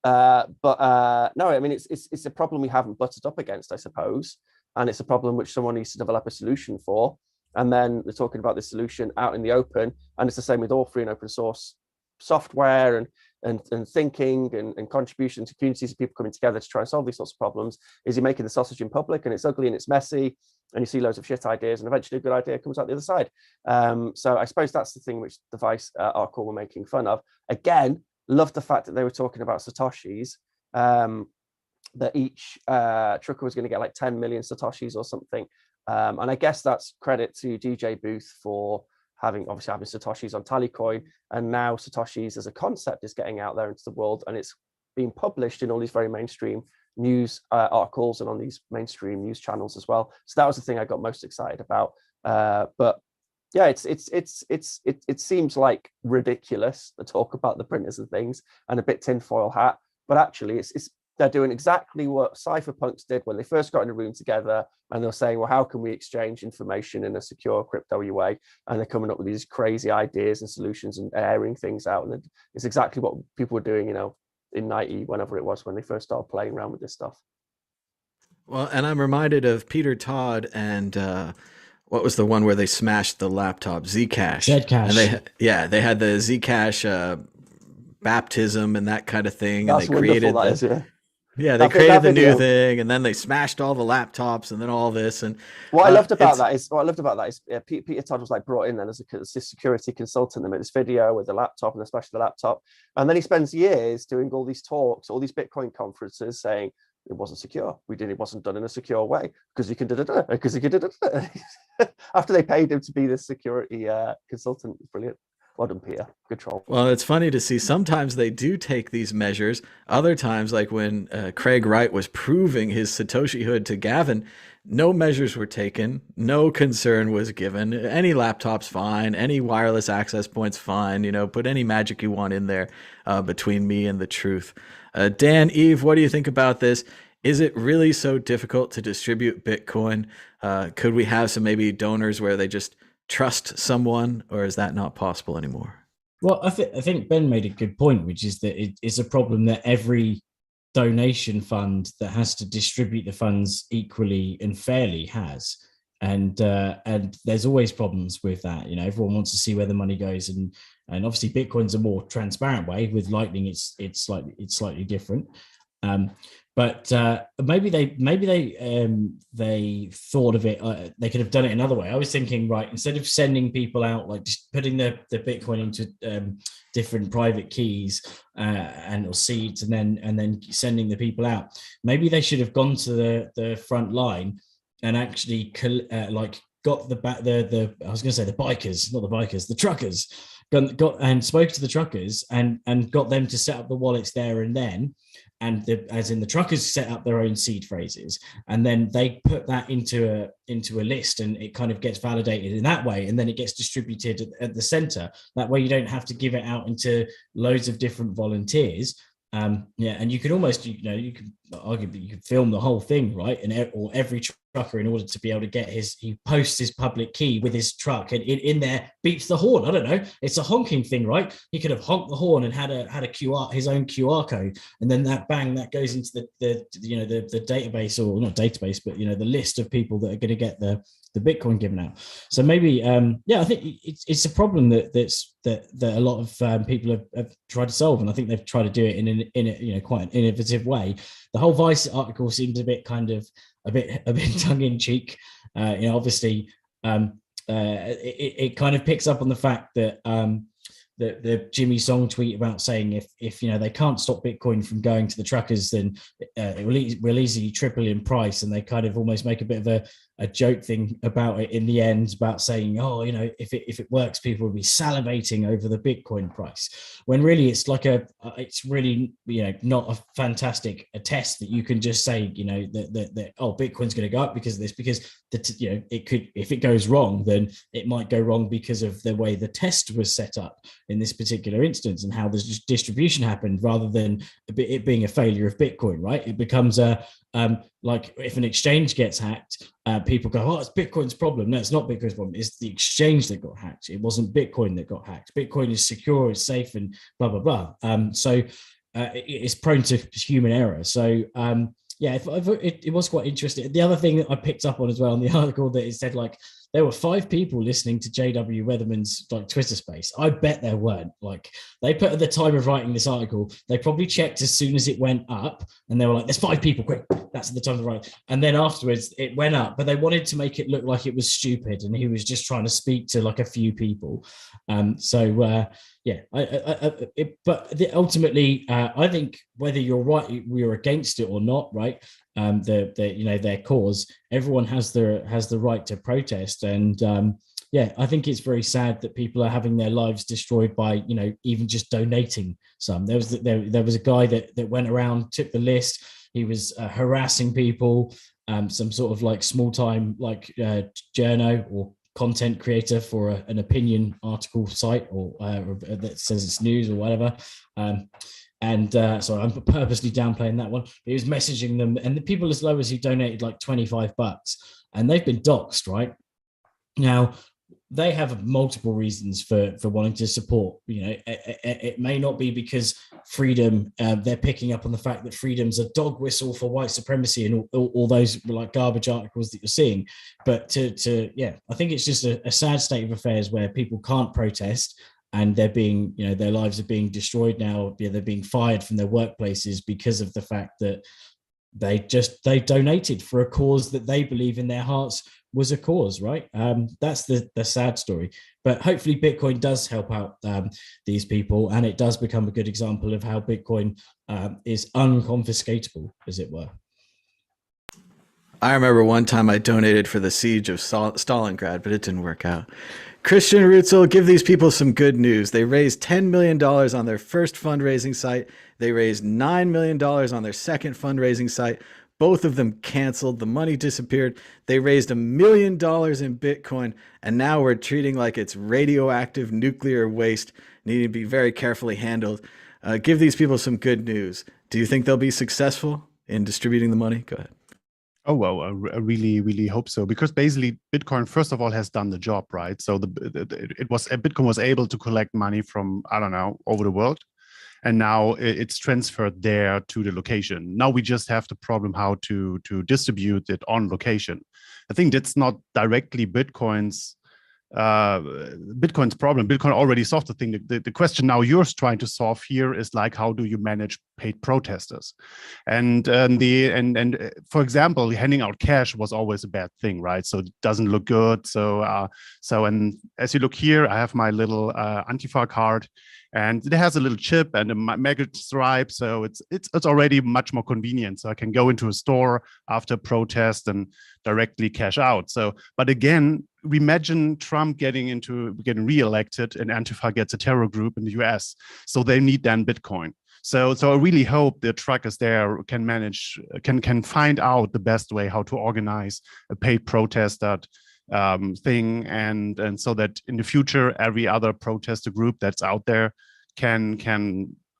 No, I mean, it's a problem we haven't butted up against, I suppose. And it's a problem which someone needs to develop a solution for. And then they're talking about the solution out in the open. And it's the same with all free and open source software and thinking and contribution to communities of people coming together to try and solve these sorts of problems. Is you're making the sausage in public, and it's ugly and it's messy, and you see loads of shit ideas, and eventually a good idea comes out the other side. So I suppose that's the thing which the Vice article were making fun of. Again, loved the fact that they were talking about Satoshis, that each trucker was going to get like 10 million Satoshis or something. And I guess that's credit to DJ Booth for having Satoshis on Tallycoin. And now Satoshis as a concept is getting out there into the world, and it's being published in all these very mainstream news articles and on these mainstream news channels as well. So that was the thing I got most excited about. But yeah, it seems like ridiculous to talk about the printers and things and a bit tinfoil hat, but actually they're doing exactly what cypherpunks did when they first got in a room together, and they're saying, well, how can we exchange information in a secure crypto-y way? And they're coming up with these crazy ideas and solutions and airing things out. And it's exactly what people were doing, you know, in 90, whenever it was, when they first started playing around with this stuff. Well, and I'm reminded of Peter Todd and what was the one where they smashed the laptop? Zcash. Zcash. And they had the Zcash baptism and that kind of thing. That's and they created that is, yeah. Yeah, they created the new thing, and then they smashed all the laptops, and then all this. And what I loved about that is Peter Todd was like brought in then as a security consultant. They made this video with the laptop, and they smashed the laptop, and then he spends years doing all these talks, all these Bitcoin conferences, saying it wasn't secure. It wasn't done in a secure way because he can do it because he can do it. After they paid him to be this security consultant, brilliant. Well done, Peter. Good troll. Well, it's funny to see sometimes they do take these measures. Other times, like when Craig Wright was proving his Satoshi-hood to Gavin, no measures were taken. No concern was given. Any laptop's fine. Any wireless access point's fine. You know, put any magic you want in there between me and the truth. Dan, Eve, what do you think about this? Is it really so difficult to distribute Bitcoin? Could we have some maybe donors where they just trust someone, or is that not possible anymore? Well, I think Ben made a good point, which is that it is a problem that every donation fund that has to distribute the funds equally and fairly has, and there's always problems with that. You know, everyone wants to see where the money goes, and obviously Bitcoin's a more transparent way. With Lightning, it's slightly different. But maybe they thought of it. They could have done it another way. I was thinking, right, instead of sending people out, like just putting the Bitcoin into different private keys or seeds, and then sending the people out, maybe they should have gone to the front line and actually got the I was going to say the bikers, not the bikers, the truckers, got and spoke to the truckers and got them to set up the wallets there and then. And as in the truckers set up their own seed phrases, and then they put that into a list, and it kind of gets validated in that way, and then it gets distributed at the center. That way, you don't have to give it out into loads of different volunteers. And you can almost, you can arguably you can film the whole thing, right? Or every trucker, in order to be able to get he posts his public key with his truck, and in there beeps the horn. I don't know, it's a honking thing, right? He could have honked the horn and had a QR, his own QR code, and then that goes into the database, or not database, but the list of people that are going to get the Bitcoin given out. So maybe, I think it's a problem that a lot of people have tried to solve, and I think they've tried to do it in a quite an innovative way. The whole Vice article seems a bit a bit tongue in cheek. Obviously, it kind of picks up on the fact that the Jimmy Song tweet about saying if they can't stop Bitcoin from going to the truckers, then it will easily triple in price, and they kind of almost make a bit of a joke thing about it in the end, about saying, if it works, people will be salivating over the Bitcoin price, when really it's it's really not a fantastic test that you can just say that Bitcoin's going to go up because of this, because it could, if it goes wrong, then it might go wrong because of the way the test was set up in this particular instance and how the distribution happened, rather than it being a failure of Bitcoin, right? It becomes like if an exchange gets hacked, people go, it's Bitcoin's problem. No, it's not Bitcoin's problem. It's the exchange that got hacked. It wasn't Bitcoin that got hacked. Bitcoin is secure, it's safe, and blah, blah, blah. So it's prone to human error. So it was quite interesting. The other thing that I picked up on as well in the article, that it said there were 5 people listening to JW Weatherman's Twitter space. I bet there weren't. They put at the time of writing this article, they probably checked as soon as it went up, and they were like, "There's 5 people, quick!" That's at the time of writing. And then afterwards, it went up, but they wanted to make it look like it was stupid, and he was just trying to speak to a few people. Ultimately, I think whether you're right, we're against it or not, right? Their cause, everyone has the right to protest, and I think it's very sad that people are having their lives destroyed by even just donating some. There was a guy that went around, took the list. He was harassing people, some sort of small time journo or content creator for an opinion article site or that says it's news or whatever. So I'm purposely downplaying that one. He was messaging them, and the people as low as he donated $25, and they've been doxxed, right? Now, they have multiple reasons for wanting to support. It may not be because freedom. They're picking up on the fact that freedom's a dog whistle for white supremacy and all those garbage articles that you're seeing. But I think it's just a sad state of affairs where people can't protest, and they're being, their lives are being destroyed now. They're being fired from their workplaces because of the fact that they donated for a cause that they believe in their hearts was a cause, right? That's the sad story. But hopefully Bitcoin does help out these people, and it does become a good example of how Bitcoin is unconfiscatable, as it were. I remember one time I donated for the siege of Stalingrad, but it didn't work out. Christian Rutzel, give these people some good news. They raised $10 million on their first fundraising site. They raised $9 million on their second fundraising site. Both of them canceled. The money disappeared. They raised $1 million in Bitcoin, and now we're treating like it's radioactive nuclear waste, needing to be very carefully handled. Give these people some good news. Do you think they'll be successful in distributing the money? Go ahead. Oh, well, I really, really hope so, because basically Bitcoin, first of all, has done the job, right? So Bitcoin was able to collect money from, I don't know, over the world. And now it's transferred there to the location. Now we just have the problem how to distribute it on location. I think that's not directly Bitcoin's problem. Bitcoin already solved the thing. The question now you're trying to solve here is how do you manage paid protesters. And for example, handing out cash was always a bad thing, right? So it doesn't look good. And as you look here, I have my little Antifa card, and it has a little chip and a magnet stripe, so it's already much more convenient. So I can go into a store after protest and directly cash out. So, but again, we imagine Trump getting reelected, and Antifa gets a terror group in the US. So they need then Bitcoin. So I really hope the truckers there can find out the best way how to organize a paid protest thing, and so that in the future every other protester group that's out there can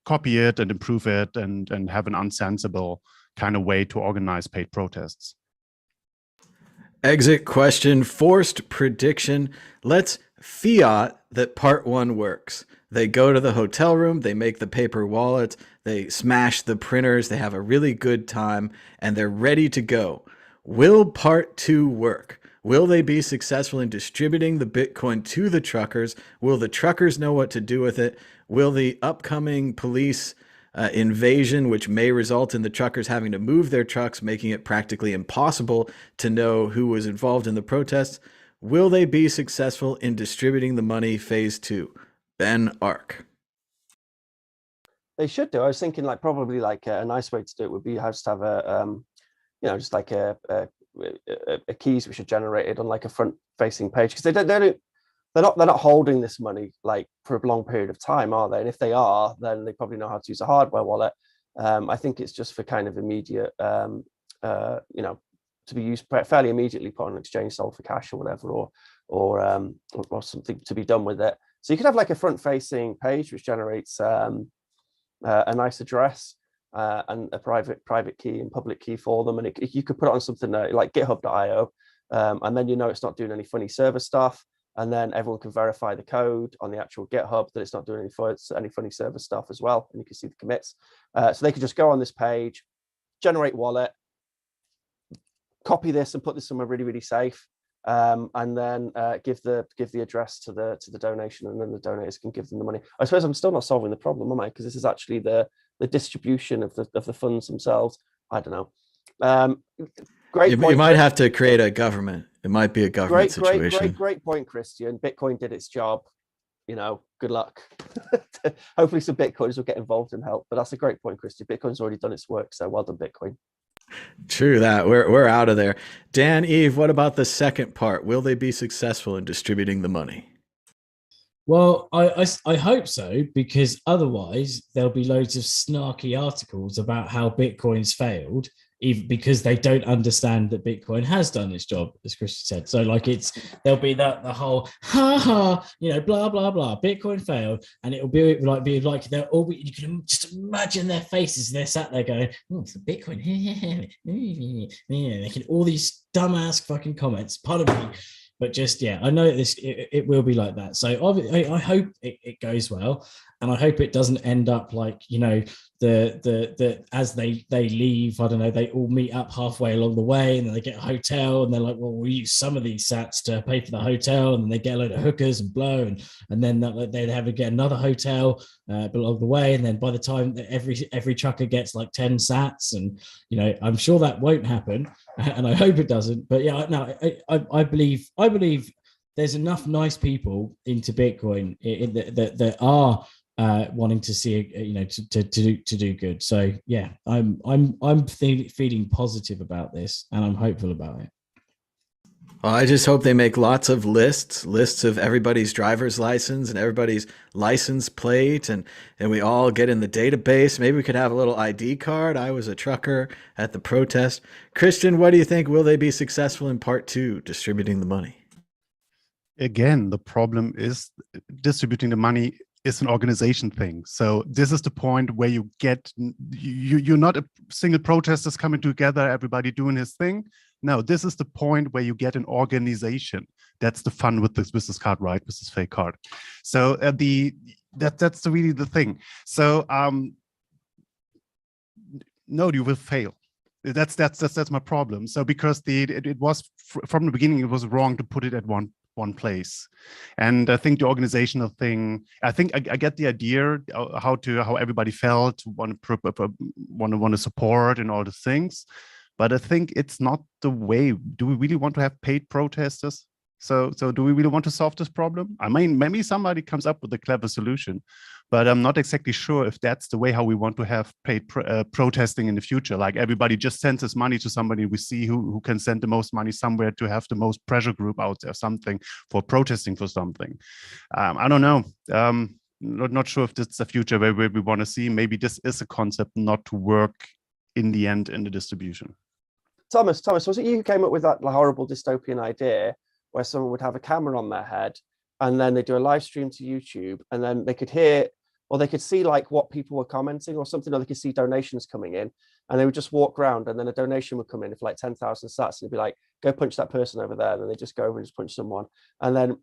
copy it and improve it and have an unsensible kind of way to organize paid protests. Exit question, forced prediction. Let's fiat that part one works. They go to the hotel room, they make the paper wallets, they smash the printers, they have a really good time, and they're ready to go. Will part two work? Will they be successful in distributing the Bitcoin to the truckers? Will the truckers know what to do with it? Will the upcoming police invasion, which may result in the truckers having to move their trucks, making it practically impossible to know who was involved in the protests, will they be successful in distributing the money? Phase two. Ben Ark. They should do. I was thinking probably a nice way to do it would be just have a just like a keys which are generated on a front facing page, because they're not holding this money for a long period of time, are they? And if they are, then they probably know how to use a hardware wallet. I think it's just for kind of immediate to be used fairly immediately, put on an exchange, sold for cash or whatever, or something to be done with it. So you could have a front facing page which generates a nice address and a private key and public key for them, and you could put it on something like github.io, and then it's not doing any funny server stuff, and then everyone can verify the code on the actual GitHub that it's not doing any funny server stuff as well, and you can see the commits. So they could just go on this page, generate wallet, copy this and put this somewhere really, really safe, and then give the address to the donation, and then the donors can give them the money. I suppose I'm still not solving the problem, am I? Because this is actually the distribution of the funds themselves. I don't know. Great point. You might have to create a government. It might be a government situation. Great point, Christian. Bitcoin did its job. Good luck. Hopefully some Bitcoiners will get involved and help. But that's a great point, Christian. Bitcoin's already done its work, so well done, Bitcoin. True that. We're out of there. Dan, Eve, what about the second part? Will they be successful in distributing the money? Well, I hope so, because otherwise there'll be loads of snarky articles about how Bitcoin's failed, even because they don't understand that Bitcoin has done its job, as Christian said. So there'll be the whole blah blah blah. Bitcoin failed, and it'll be like they'll all be. You can just imagine their faces. They're sat there going, "Oh, it's Bitcoin." Making all these dumbass fucking comments. Pardon me. But I know it will be like that. So I hope it goes well, and I hope it doesn't end up like the as they leave. I don't know. They all meet up halfway along the way, and then they get a hotel, and they're like, well, we'll use some of these sats to pay for the hotel, and then they get a load of hookers and blow, and then they have to get another hotel along the way, and then by the time every trucker gets 10 sats, and I'm sure that won't happen, and I hope it doesn't. But I believe there's enough nice people into Bitcoin that are wanting to see to do good. So I'm feeling positive about this, and I'm hopeful about it. Well, I just hope they make lots of lists of everybody's driver's license and everybody's license plate, and we all get in the database. Maybe we could have a little ID card. I was a trucker at the protest. Christian, what do you think? Will they be successful in part two, distributing the money? Again, the problem is distributing the money is an organization thing. So this is the point where you're not a single protesters coming together, everybody doing his thing. No, this is the point where you get an organization. That's the fun with this business card, right? With this fake card. So that's really the thing. So no, you will fail. That's my problem. So because it was from the beginning, it was wrong to put it at one one place. And I think the organizational thing, I think I get the idea how everybody felt, want to support and all the things. But I think it's not the way. Do we really want to have paid protesters? So do we really want to solve this problem? I mean, maybe somebody comes up with a clever solution, but I'm not exactly sure if that's the way how we want to have paid protesting in the future. Like everybody just sends us money to somebody, we see who can send the most money somewhere to have the most pressure group out there, something for protesting for something. I don't know. Not sure if this is a future where we want to see. Maybe this is a concept not to work in the end in the distribution. Thomas, was it you who came up with that horrible dystopian idea where someone would have a camera on their head and then they do a live stream to YouTube, and then they could hear, or they could see like what people were commenting or something, or they could see donations coming in, and they would just walk around, and then a donation would come in for like 10,000 sats, and it'd be like, go punch that person over there. And then they just go over and just punch someone. And then,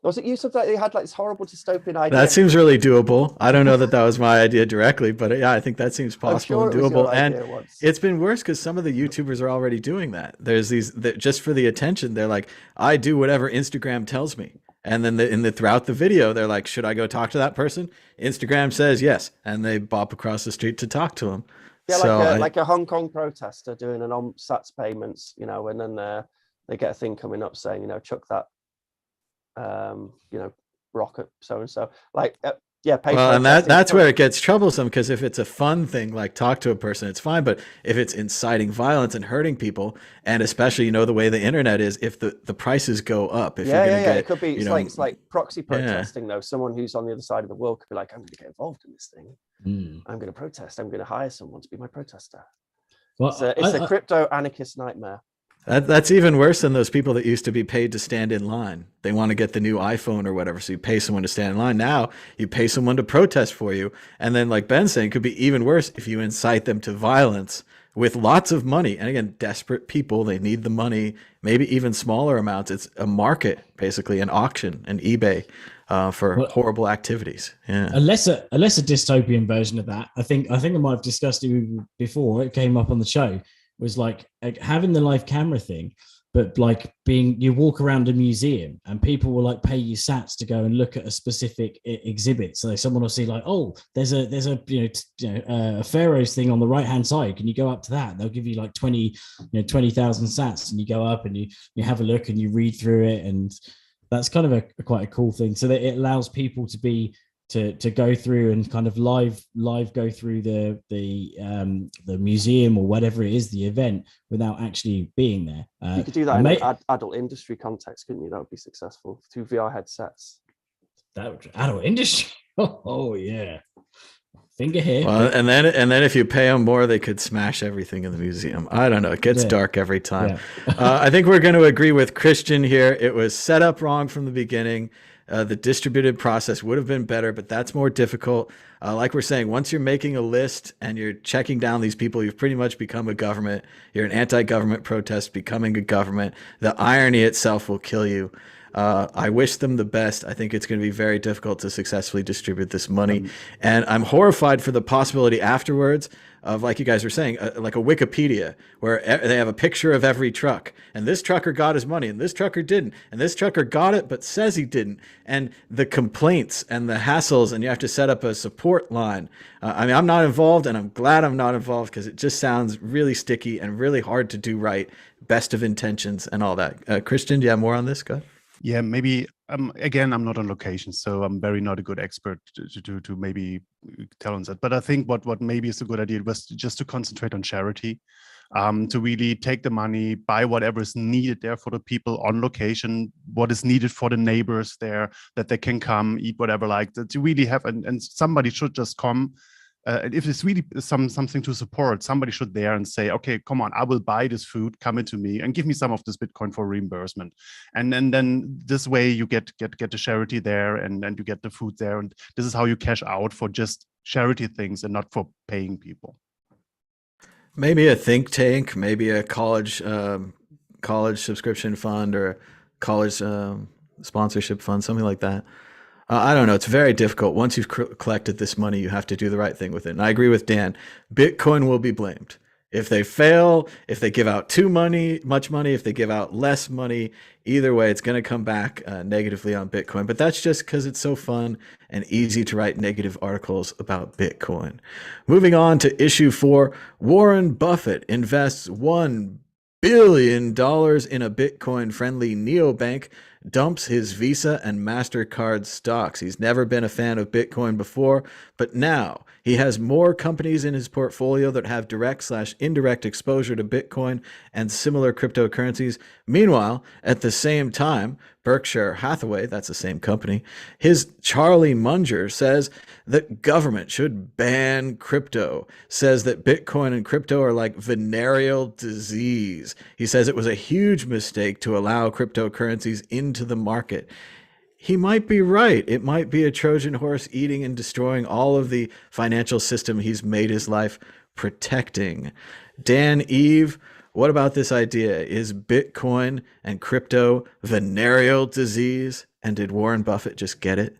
was it you said that you had like this horrible dystopian idea? That seems really doable. I don't know that was my idea directly, but yeah, I think that seems possible and doable. And it's been worse because some of the YouTubers are already doing that. There's these that just for the attention, they're like, I do whatever Instagram tells me. And then throughout the video, they're like, should I go talk to that person? Instagram says yes. And they bop across the street to talk to them. Yeah, so like a Hong Kong protester doing an sats payments, and then they get a thing coming up saying, chuck that rocket so-and-so, like well, and that's where it gets troublesome, because if it's a fun thing like talk to a person, it's fine, but if it's inciting violence and hurting people, and especially the way the internet is, if the prices go up, if you're gonna get, it could be it's like proxy protesting though. Someone who's on the other side of the world could be like, I'm going to get involved in this thing. I'm going to protest. I'm going to hire someone to be my protester. Well, it's a crypto anarchist nightmare. That's even worse than those people that used to be paid to stand in line. They want to get the new iPhone or whatever, so you pay someone to stand in line. Now you pay someone to protest for you. And then, like Ben's saying, it could be even worse if you incite them to violence with lots of money. And again, desperate people, they need the money, maybe even smaller amounts. It's a market, basically, an auction, an eBay for horrible activities. Yeah. A lesser dystopian version of that, I think I might have discussed it before. It came up on the show. Was like having the live camera thing, but like you walk around a museum and people will like pay you sats to go and look at a specific exhibit. So someone will see like, oh, there's a a pharaoh's thing on the right hand side. Can you go up to that? They'll give you like 20,000 sats, and you go up and you have a look and you read through it, and that's kind of quite a cool thing. So that it allows people to go through and kind of live go through the museum or whatever it is, the event, without actually being there. You could do that in an adult industry context, couldn't you? That would be successful through VR headsets. That would adult industry. Oh yeah. Finger here. Well, and then if you pay them more, they could smash everything in the museum. I don't know. It gets dark every time. Yeah. I think we're going to agree with Christian here. It was set up wrong from the beginning. The distributed process would have been better, but that's more difficult. Like we're saying, once you're making a list and you're checking down these people, you've pretty much become a government. You're an anti-government protest becoming a government. The irony itself will kill you. I wish them the best. I think it's going to be very difficult to successfully distribute this money. And I'm horrified for the possibility afterwards of, like you guys were saying, like a Wikipedia where they have a picture of every truck, and this trucker got his money and this trucker didn't, and this trucker got it but says he didn't, and the complaints and the hassles, and you have to set up a support line. I mean, I'm not involved, and I'm glad I'm not involved, because it just sounds really sticky and really hard to do right. Best of intentions and all that. Christian, do you have more on this? Go ahead. Yeah, maybe again, I'm not on location, so I'm very not a good expert to maybe tell on that. But I think what maybe is a good idea was just to concentrate on charity, to really take the money, buy whatever is needed there for the people on location, what is needed for the neighbors there, that they can come eat whatever, like that. To really have, and somebody should just come. If it's really something to support, somebody should there and say, okay, come on, I will buy this food, come into me and give me some of this Bitcoin for reimbursement. And then this way you get the charity there, and you get the food there. And this is how you cash out for just charity things and not for paying people. Maybe a think tank, maybe a college subscription fund, or a college sponsorship fund, something like that. I don't know. It's very difficult. Once you've collected this money, you have to do the right thing with it. And I agree with Dan. Bitcoin will be blamed. If they fail, if they give out much money, if they give out less money, either way, it's going to come back negatively on Bitcoin. But that's just because it's so fun and easy to write negative articles about Bitcoin. Moving on to issue 4, Warren Buffett invests $1 billion in a Bitcoin-friendly neobank, dumps his Visa and Mastercard stocks. He's never been a fan of Bitcoin before, but now he has more companies in his portfolio that have direct/indirect exposure to Bitcoin and similar cryptocurrencies. Meanwhile, at the same time, Berkshire Hathaway, that's the same company, his Charlie Munger says that government should ban crypto, says that Bitcoin and crypto are like venereal disease. He says it was a huge mistake to allow cryptocurrencies into the market. He might be right. It might be a Trojan horse eating and destroying all of the financial system he's made his life protecting. Dan, Eve, what about this idea? Is Bitcoin and crypto venereal disease? And did Warren Buffett just get it?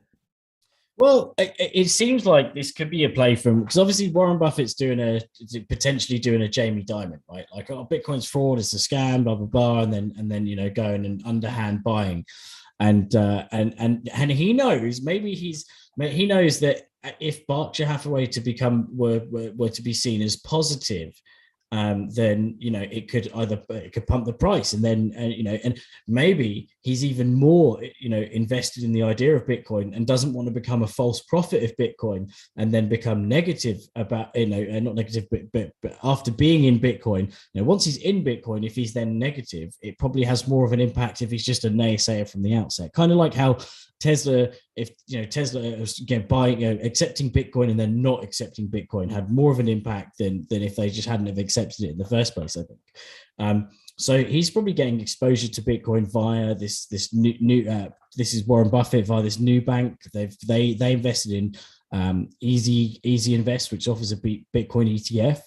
Well, it seems like this could be a play from, because obviously Warren Buffett's potentially doing a Jamie Dimon, right? Like, oh, Bitcoin's fraud, it's a scam, blah blah blah, and then going and underhand buying, and he knows, he knows that if Berkshire Hathaway were to be seen as positive, then it could pump the price, and then and maybe he's even more invested in the idea of Bitcoin and doesn't want to become a false prophet of Bitcoin and then become negative about not negative, but after being in Bitcoin, once he's in Bitcoin, if he's then negative, it probably has more of an impact if he's just a naysayer from the outset. Kind of like how Tesla, if Tesla was accepting Bitcoin and then not accepting Bitcoin, had more of an impact than if they just hadn't have accepted it in the first place, I think. So he's probably getting exposure to Bitcoin via this new this is Warren Buffett via this Neobank. They invested in Easy Invest, which offers a Bitcoin ETF.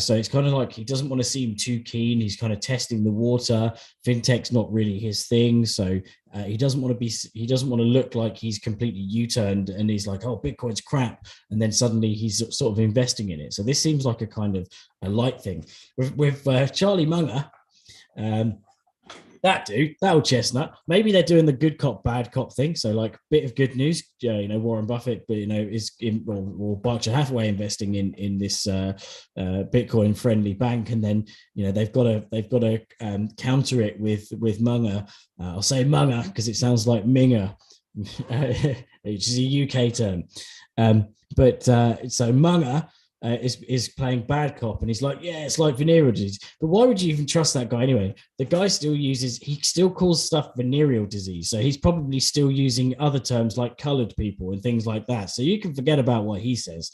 So it's kind of like he doesn't want to seem too keen. He's kind of testing the water. Fintech's not really his thing, so he doesn't want to look like he's completely U-turned and he's like, oh, Bitcoin's crap, and then suddenly he's sort of investing in it. So this seems like a kind of a light thing with Charlie Munger. That old chestnut, maybe they're doing the good cop, bad cop thing. So like, bit of good news, Warren Buffett, but is or Berkshire Hathaway investing in this Bitcoin friendly bank, and then they've got to counter it with Munger. I'll say Munger because it sounds like Minger, which is a UK term. So Munger is playing bad cop, and he's like, yeah, it's like venereal disease. But why would you even trust that guy anyway? The guy still calls stuff venereal disease, so he's probably still using other terms like colored people and things like that. So you can forget about what he says.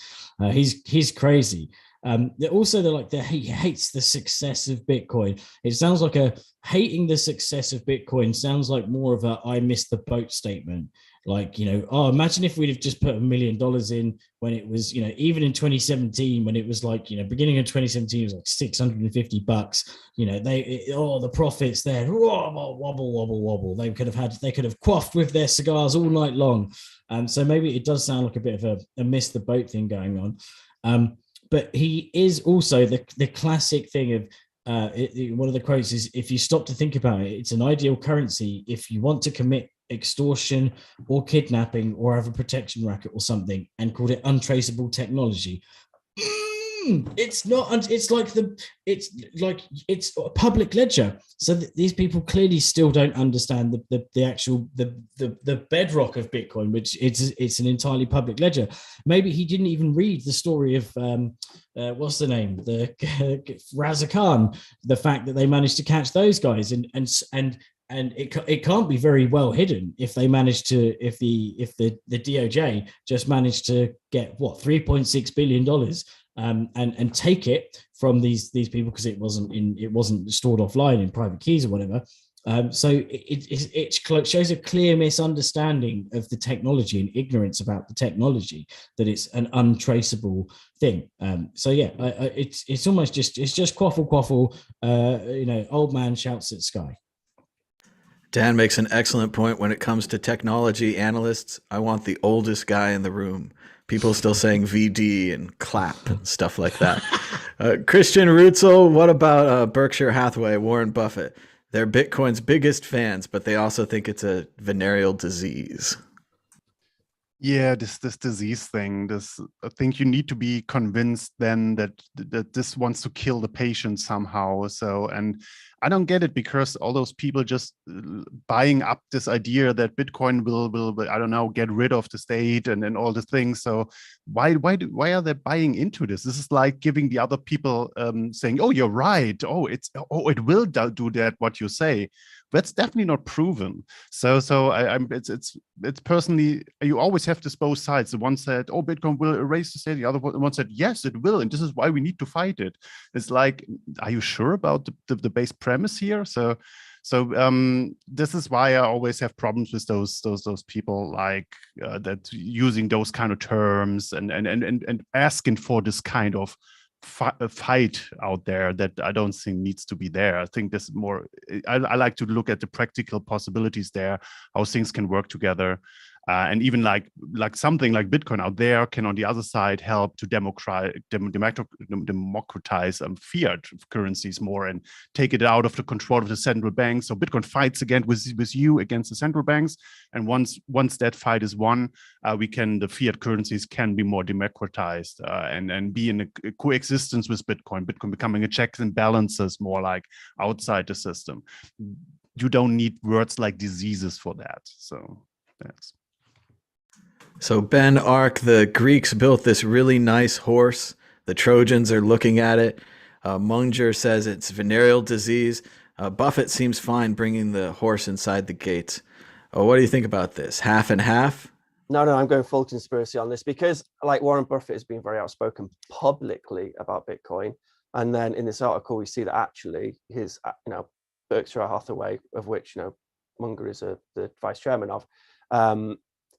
He's crazy. He hates the success of Bitcoin. It sounds like hating the success of Bitcoin sounds like more of a I missed the boat statement. Like, imagine if we'd have just put $1 million in when it was, even in 2017, when it was like, beginning of 2017, it was like $650. The profits there, wobble. They could have quaffed with their cigars all night long. So maybe it does sound like a bit of a miss the boat thing going on. But he is also the classic thing of, one of the quotes is, if you stop to think about it, it's an ideal currency if you want to commit extortion or kidnapping or have a protection racket or something, and called it untraceable technology. It's not. It's a public ledger. So these people clearly still don't understand the actual bedrock of Bitcoin, which it's an entirely public ledger. Maybe he didn't even read the story of what's the name, the Raza Khan, the fact that they managed to catch those guys, and it can't be very well hidden if they managed to, if the DOJ just managed to get $3.6 billion and take it from these people, because it wasn't stored offline in private keys or whatever. So it shows a clear misunderstanding of the technology and ignorance about the technology, that it's an untraceable thing. It's almost just quaffle. Old man shouts at sky. Dan makes an excellent point. When it comes to technology analysts, I want the oldest guy in the room. People still saying VD and clap and stuff like that. Christian Rutzel, what about Berkshire Hathaway, Warren Buffett? They're Bitcoin's biggest fans, but they also think it's a venereal disease. Yeah, this disease thing. I think you need to be convinced then that this wants to kill the patient somehow. So, and I don't get it, because all those people just buying up this idea that Bitcoin will I don't know, get rid of the state and all the things. So why are they buying into this? This is like giving the other people saying, oh, you're right. It will do that what you say. That's definitely not proven. So it's personally, you always have this both sides. The one said, oh, Bitcoin will erase the state. The other one said, yes, it will, and this is why we need to fight it. It's like, are you sure about the base premise here? So this is why I always have problems with those people like that, using those kind of terms and asking for this kind of fight out there that I don't think needs to be there. I think this more, I like to look at the practical possibilities there, how things can work together. And even like something like Bitcoin out there can, on the other side, help to democratize fiat currencies more and take it out of the control of the central banks. So Bitcoin fights again with you against the central banks, and once that fight is won, the fiat currencies can be more democratized and be in a coexistence with Bitcoin becoming a checks and balances more like outside the system. You don't need words like diseases for that. So that's. So Ben Ark, the Greeks built this really nice horse. The Trojans are looking at it. Munger says it's venereal disease. Buffett seems fine bringing the horse inside the gates. What do you think about this? Half and half? No, I'm going full conspiracy on this, because like Warren Buffett has been very outspoken publicly about Bitcoin. And then in this article, we see that actually his, Berkshire Hathaway, of which, Munger is the vice chairman of,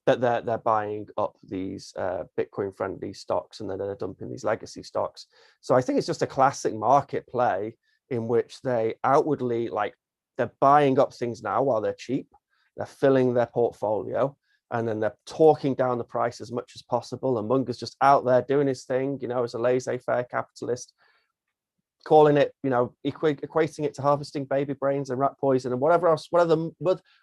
that they're buying up these Bitcoin friendly stocks, and then they're dumping these legacy stocks. So I think it's just a classic market play in which they outwardly, like, they're buying up things now while they're cheap, they're filling their portfolio, and then they're talking down the price as much as possible. And Munger's just out there doing his thing, as a laissez-faire capitalist, calling it, equating it to harvesting baby brains and rat poison and whatever else, whatever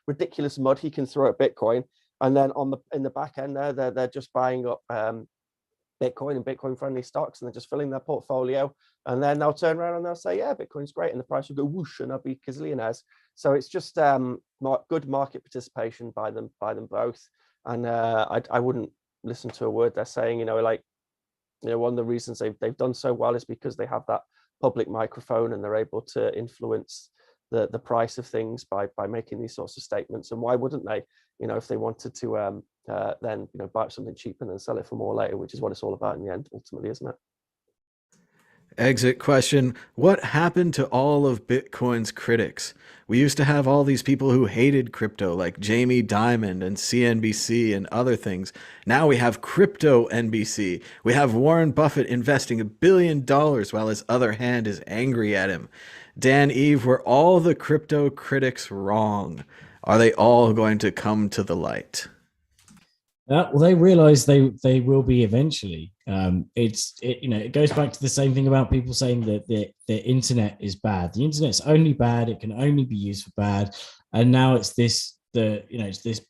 ridiculous mud he can throw at Bitcoin. And then in the back end there, they're just buying up Bitcoin and Bitcoin friendly stocks, and they're just filling their portfolio. And then they'll turn around and they'll say, yeah, Bitcoin's great, and the price will go whoosh, and they'll be gazillionaires. So it's just good market participation by them both. And I wouldn't listen to a word they're saying. One of the reasons they've done so well is because they have that public microphone, and they're able to influence the price of things by making these sorts of statements. And why wouldn't they? If they wanted to then buy something cheap and then sell it for more later, which is what it's all about in the end, ultimately, isn't it? Exit question. What happened to all of Bitcoin's critics? We used to have all these people who hated crypto, like Jamie Dimon and CNBC and other things. Now we have crypto NBC. We have Warren Buffett investing $1 billion while his other hand is angry at him. Dan Eve, were all the crypto critics wrong? Are they all going to come to the light? Well, they realize they will be eventually. It goes back to the same thing about people saying that the internet is bad. The internet's only bad. It can only be used for bad. And now it's this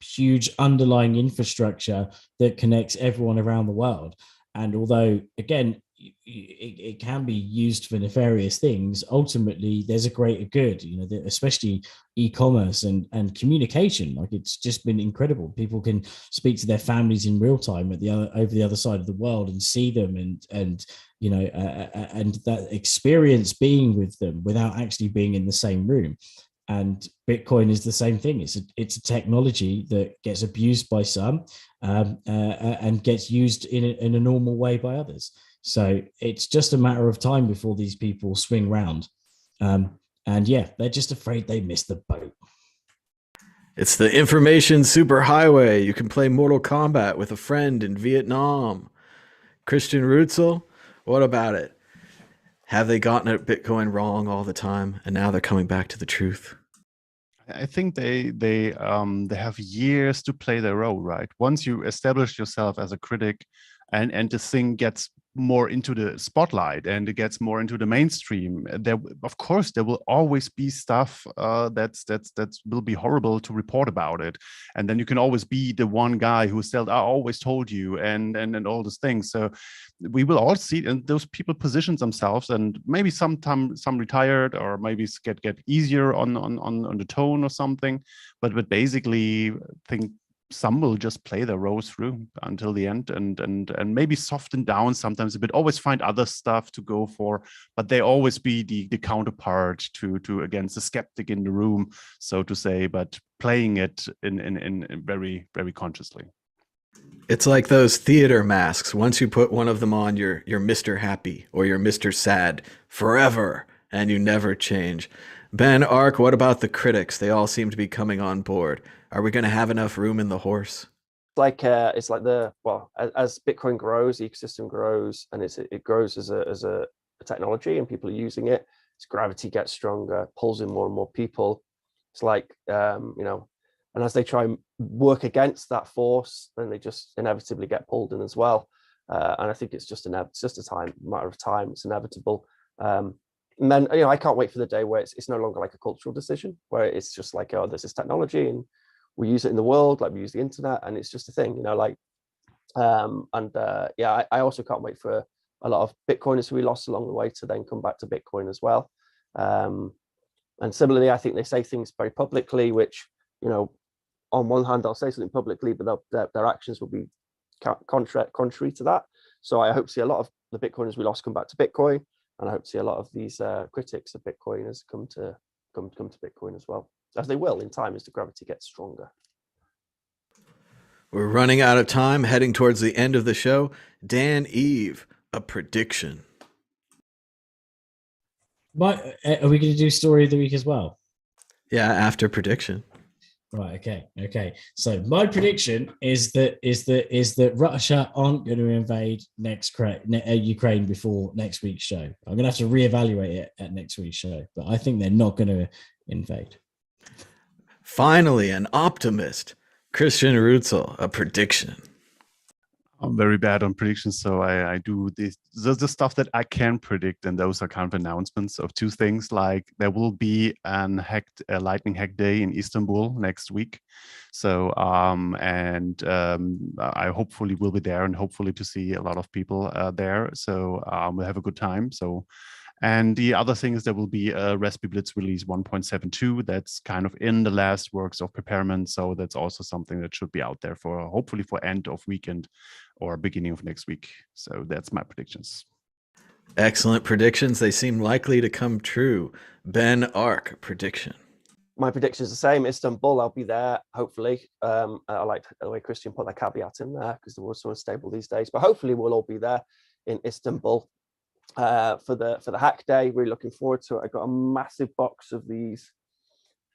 huge underlying infrastructure that connects everyone around the world. And although, again, it can be used for nefarious things, ultimately there's a greater good, especially e-commerce and communication. Like, it's just been incredible. People can speak to their families in real time over the other side of the world and see them and that experience being with them without actually being in the same room. And Bitcoin is the same thing. It's a technology that gets abused by some and gets used in a normal way by others. So it's just a matter of time before these people swing round. And yeah, they're just afraid they missed the boat. It's the information superhighway. You can play Mortal Kombat with a friend in Vietnam. Christian Rutzel, what about it? Have they gotten at Bitcoin wrong all the time, and now they're coming back to the truth? I think they have years to play their role, right? Once you establish yourself as a critic and the thing gets more into the spotlight and it gets more into the mainstream, there of course there will always be stuff that's will be horrible to report about it, and then you can always be the one guy who said I always told you and all those things. So we will all see, and those people position themselves, and maybe some retired, or maybe get easier on the tone or something, but basically I think some will just play their role through until the end, and maybe soften down sometimes a bit, always find other stuff to go for, but they always be the counterpart to against the skeptic in the room, so to say, but playing it in very, very consciously. It's like those theater masks. Once you put one of them on, you're Mr. Happy or you're Mr. Sad forever, and you never change. Ben, Ark, what about the critics? They all seem to be coming on board. Are we going to have enough room in the horse? It's like as Bitcoin grows, the ecosystem grows, and it grows as a technology, and people are using it. Its gravity gets stronger, pulls in more and more people. It's like and as they try and work against that force, then they just inevitably get pulled in as well. And I think it's just a matter of time. It's inevitable. And then I can't wait for the day where it's no longer like a cultural decision, where it's just like, oh, there's this technology and we use it in the world, like we use the internet, and it's just a thing, I also can't wait for a lot of Bitcoiners who we lost along the way to then come back to Bitcoin as well. And similarly, I think they say things very publicly, which, on one hand, they'll say something publicly, but their actions will be contrary to that. So I hope to see a lot of the Bitcoiners we lost come back to Bitcoin, and I hope to see a lot of these critics of Bitcoiners come to Bitcoin as well, as they will in time as the gravity gets stronger. We're running out of time, heading towards the end of the show. Dan Eve, a prediction. Are we going to do story of the week as well? Yeah, after prediction. Right. Okay. So my prediction is that Russia aren't going to invade Ukraine before next week's show. I'm going to have to reevaluate it at next week's show, but I think they're not going to invade. Finally, an optimist, Christian Rutzel, a prediction. I'm very bad on predictions, so I do the stuff that I can predict, and those are kind of announcements of two things. Like there will be a lightning hack day in Istanbul next week, so I hopefully will be there, and hopefully to see a lot of people there. So we'll have a good time. So. And the other thing is there will be a Raspberry Blitz release 1.72 that's kind of in the last works of preparement. So that's also something that should be out there for hopefully for end of weekend or beginning of next week. So that's my predictions. Excellent predictions. They seem likely to come true. Ben, Ark, prediction. My prediction is the same. Istanbul, I'll be there, hopefully. I like the way Christian put that caveat in there because the world's so unstable these days. But hopefully we'll all be there in Istanbul. For the hack day. Really looking forward to it. I got a massive box of these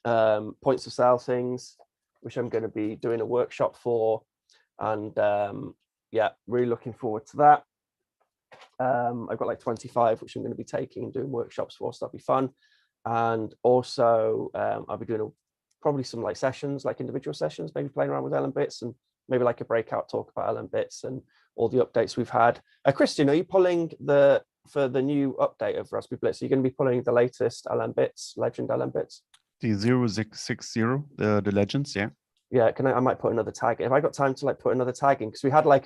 points of sale things, which I'm going to be doing a workshop for, and really looking forward to that. I've got like 25 which I'm going to be taking and doing workshops for, so that'll be fun. And also I'll be doing probably some like sessions, like individual sessions, maybe playing around with LM Bits, and maybe like a breakout talk about LM Bits and all the updates we've had. Christian, are you pulling for the new update of Raspberry Blitz? Are you going to be pulling the latest LM Bits, Legend LM Bits? The 0660, the Legends, yeah. Yeah, I might put another tag. Have I got time to like put another tag in? Because we had like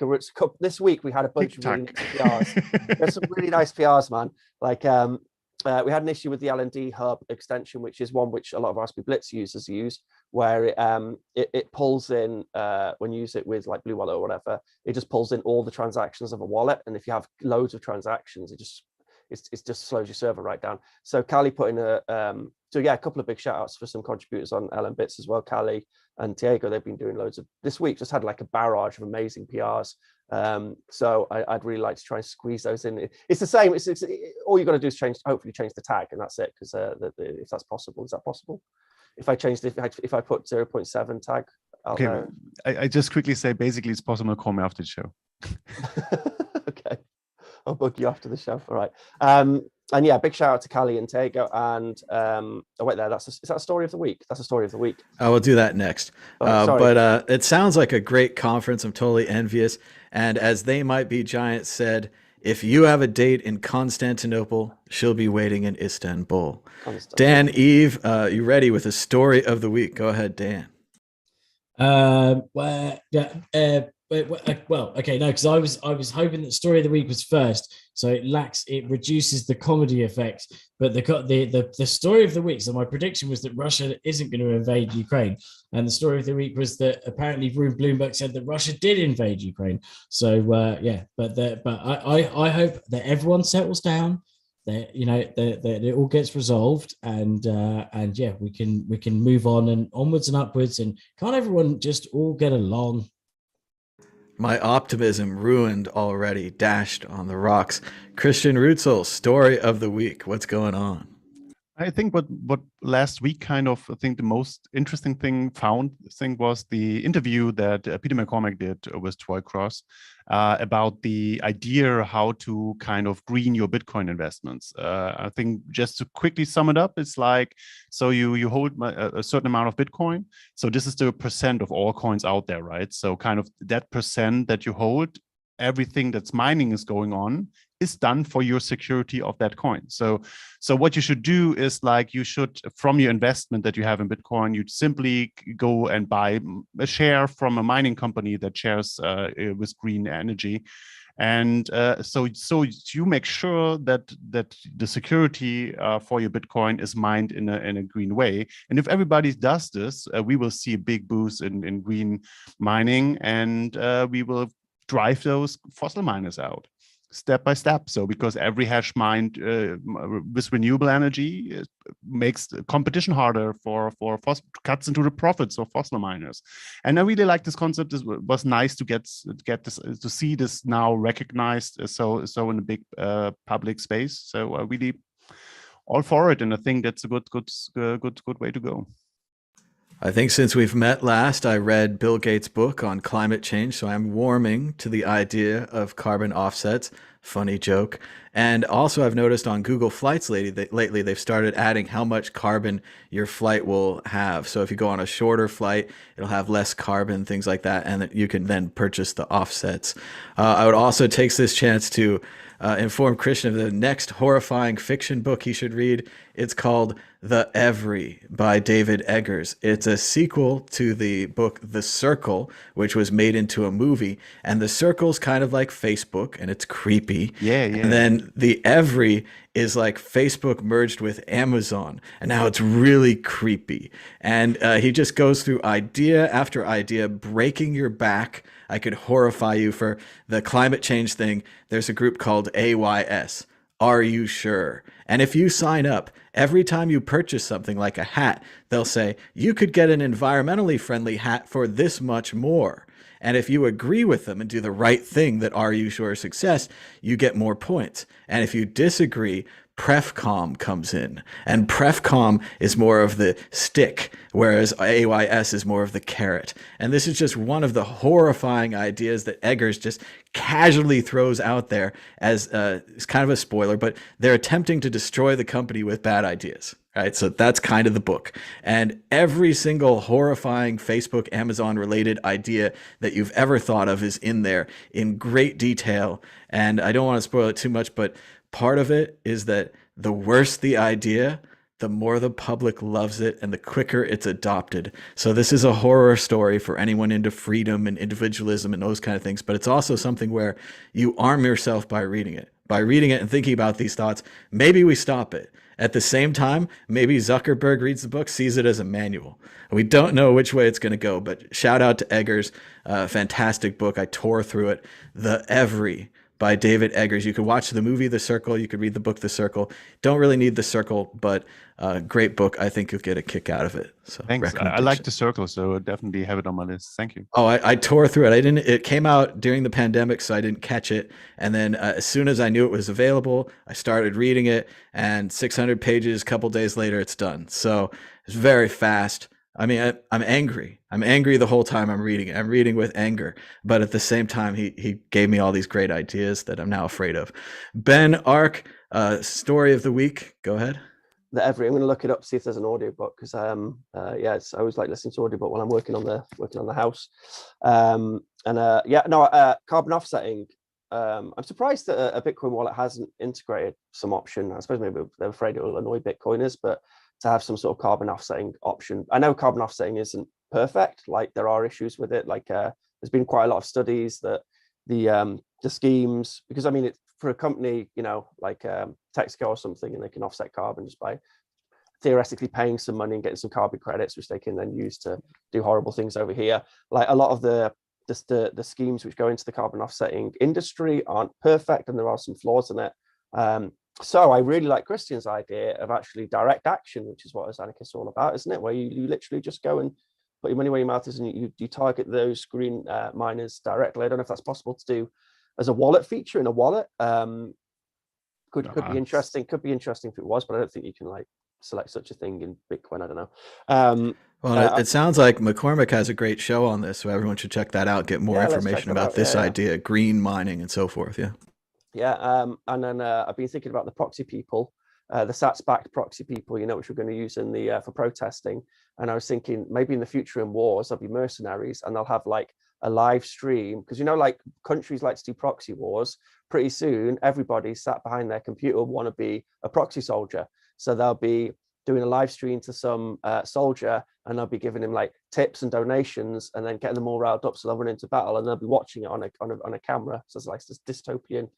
this week we had a bunch of really nice PRs. There's some really nice PRs, man. Like we had an issue with the L&D Hub extension, which is one which a lot of Raspberry Blitz users use, where it pulls in when you use it with like Blue Wallet or whatever, it just pulls in all the transactions of a wallet, and if you have loads of transactions, it just slows your server right down. So Callie put in a couple of big shout outs for some contributors on LM Bits as well. Callie and Diego, they've been doing loads of this week, just had like a barrage of amazing PRs. So I'd really like to try and squeeze those in. It's the same. It's all you got to do is hopefully change the tag, and that's it. Because if that's possible, is that possible? If I put 0.7 tag out there. I just quickly say basically it's possible to call me after the show. Okay, I'll book you after the show. All right. And yeah, big shout out to Callie and Tego. And oh wait, there. Is that a story of the week? That's a story of the week. I will do that next. Sorry. But it sounds like a great conference. I'm totally envious. And as They Might Be Giants said, if you have a date in Constantinople, she'll be waiting in Istanbul. Dan, Eve, you ready with a story of the week? Go ahead, Dan. Well, okay, no, because I was hoping that story of the week was first, so it reduces the comedy effect. But the story of the week. So my prediction was that Russia isn't going to invade Ukraine, and the story of the week was that apparently Bloomberg said that Russia did invade Ukraine. So I hope that everyone settles down, that it all gets resolved, and yeah, we can move on and onwards and upwards, and can't everyone just all get along? My optimism ruined already, dashed on the rocks. Christian Rutzel, story of the week. What's going on? I think what last week I think the most interesting thing was the interview that Peter McCormack did with Troy Cross about the idea how to kind of green your Bitcoin investments. I think just to quickly sum it up, it's like, so you hold a certain amount of Bitcoin. So this is the percent of all coins out there, right? So kind of that percent that you hold, everything that's mining is going on is done for your security of that coin. So what you should do is, like, you should, from your investment that you have in Bitcoin, you'd simply go and buy a share from a mining company that shares with green energy. And so you make sure that the security for your Bitcoin is mined in a green way. And if everybody does this, we will see a big boost in green mining, and we will drive those fossil miners out step by step. So because every hash mined with renewable energy makes the competition harder for cuts into the profits of fossil miners. And I really like this concept. It was nice to get this, to see this now recognized so in a big public space. So really all for it, and I think that's a good way to go. I think since we've met last, I read Bill Gates' book on climate change, so I'm warming to the idea of carbon offsets. Funny joke. And also I've noticed on Google Flights lately they've started adding how much carbon your flight will have. So if you go on a shorter flight, it'll have less carbon, things like that, and you can then purchase the offsets. I would also take this chance to inform Christian of the next horrifying fiction book he should read. It's called The Every by David Eggers. It's a sequel to the book The Circle, which was made into a movie. And The Circle's kind of like Facebook, and it's creepy. Yeah. And then The Every is like Facebook merged with Amazon, and now it's really creepy. And he just goes through idea after idea, breaking your back. I could horrify you for the climate change thing. There's a group called AYS. Are you sure? And if you sign up, every time you purchase something like a hat, they'll say, you could get an environmentally friendly hat for this much more. And if you agree with them and do the right thing, that Are You Sure success, you get more points. And if you disagree, PrefCom comes in, and PrefCom is more of the stick, whereas AYS is more of the carrot. And this is just one of the horrifying ideas that Eggers just casually throws out there as it's kind of a spoiler, but they're attempting to destroy the company with bad ideas. Right. So that's kind of the book. And every single horrifying Facebook, Amazon related idea that you've ever thought of is in there in great detail. And I don't want to spoil it too much, but part of it is that the worse the idea, the more the public loves it and the quicker it's adopted. So this is a horror story for anyone into freedom and individualism and those kind of things. But it's also something where you arm yourself by reading it. By reading it and thinking about these thoughts, maybe we stop it. At the same time, maybe Zuckerberg reads the book, sees it as a manual. We don't know which way it's going to go, but shout out to Eggers. Fantastic book. I tore through it. The Every by David Eggers. You could watch the movie The Circle. You could read the book The Circle. Don't really need The Circle, but great book. I think you'll get a kick out of it. So thanks. I like The Circle, so definitely have it on my list. Thank you. Oh, I tore through it. It came out during the pandemic, so I didn't catch it. And then as soon as I knew it was available, I started reading it, and 600 pages, a couple days later, it's done. So it's very fast. I mean, I'm angry. I'm angry the whole time I'm reading it. I'm reading with anger. But at the same time, he gave me all these great ideas that I'm now afraid of. Ben Ark, Story of the week. Go ahead. I'm going to look it up, see if there's an audiobook, because I always like listening to audiobook while I'm working on the house. Carbon offsetting. I'm surprised that a Bitcoin wallet hasn't integrated some option. I suppose maybe they're afraid it will annoy Bitcoiners, but to have some sort of carbon offsetting option. I know carbon offsetting isn't perfect. Like there are issues with it. Like there's been quite a lot of studies that the schemes, because I mean, it's for a company, like Texaco or something, and they can offset carbon just by theoretically paying some money and getting some carbon credits, which they can then use to do horrible things over here. Like a lot of the schemes which go into the carbon offsetting industry aren't perfect, and there are some flaws in it. So I really like Christian's idea of actually direct action, which is what Ozanik is all about, isn't it? Where you literally just go and put your money where your mouth is, and you target those green miners directly. I don't know if that's possible to do as a wallet feature in a wallet. Could be interesting. Could be interesting if it was, but I don't think you can like select such a thing in Bitcoin. I don't know. Well, it sounds like McCormick has a great show on this, so everyone should check that out, get more information about this idea, green mining and so forth. And then I've been thinking about the proxy people, the Sats-backed proxy people, which we're going to use in the for protesting. And I was thinking maybe in the future in wars, there'll be mercenaries, and they'll have like a live stream, because like countries like to do proxy wars. Pretty soon, everybody sat behind their computer will want to be a proxy soldier. So they'll be doing a live stream to some soldier, and they'll be giving him like tips and donations, and then getting them all riled up so they'll run into battle, and they'll be watching it on a camera. So it's like this dystopian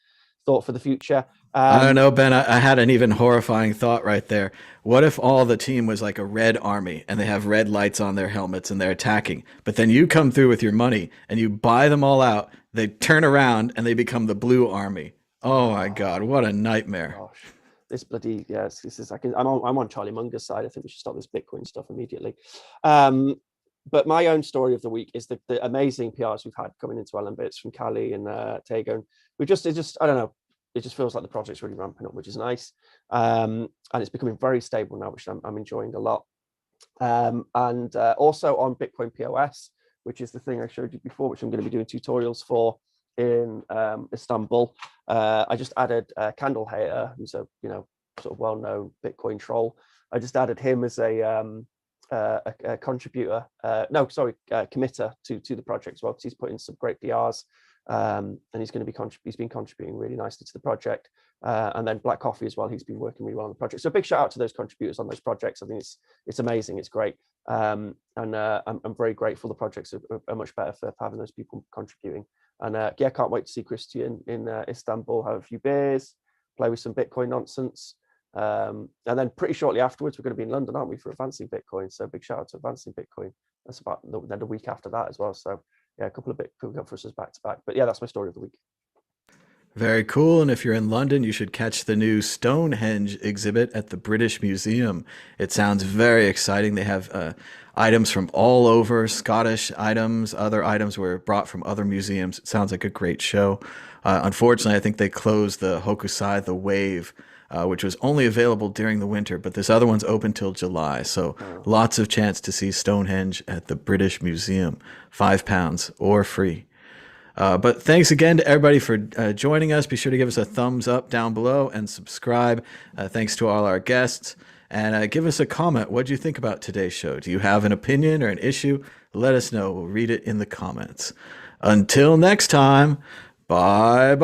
thought for the future. I don't know, Ben. I had an even horrifying thought right there. What if all the team was like a red army, and they have red lights on their helmets and they're attacking, but then you come through with your money and you buy them all out, they turn around and they become the blue army. Oh my God, what a nightmare. Gosh. This bloody, this is I'm on Charlie Munger's side. I think we should stop this Bitcoin stuff immediately. But my own story of the week is the amazing PRs we've had coming into LMBits from Cali and Tago. It just I don't know, it just feels like the project's really ramping up, which is nice. And it's becoming very stable now, which I'm enjoying a lot. And also on Bitcoin POS, which is the thing I showed you before, which I'm going to be doing tutorials for in Istanbul. I just added Candle Hater, who's a sort of well-known Bitcoin troll. I just added him as a contributor, committer to the project as well, because he's put in some great PRs, and he's been contributing really nicely to the project. And then Black Coffee as well, he's been working really well on the project. So big shout out to those contributors on those projects. I think it's amazing, it's great, and I'm very grateful. The projects are much better for having those people contributing. And can't wait to see Christian in Istanbul, have a few beers, play with some Bitcoin nonsense. And then pretty shortly afterwards, we're going to be in London, aren't we, for Advancing Bitcoin? So big shout out to Advancing Bitcoin. That's about the week after that as well. So yeah, a couple of Bitcoin conferences back to back. But yeah, that's my story of the week. Very cool. And if you're in London, you should catch the new Stonehenge exhibit at the British Museum. It sounds very exciting. They have items from all over, Scottish items, other items were brought from other museums. It sounds like a great show. Unfortunately, I think they closed the Hokusai, the Wave, which was only available during the winter, but this other one's open till July. So lots of chance to see Stonehenge at the British Museum, £5 or free. But thanks again to everybody for joining us. Be sure to give us a thumbs up down below and subscribe. Thanks to all our guests. And give us a comment. What do you think about today's show? Do you have an opinion or an issue? Let us know. We'll read it in the comments. Until next time, bye-bye.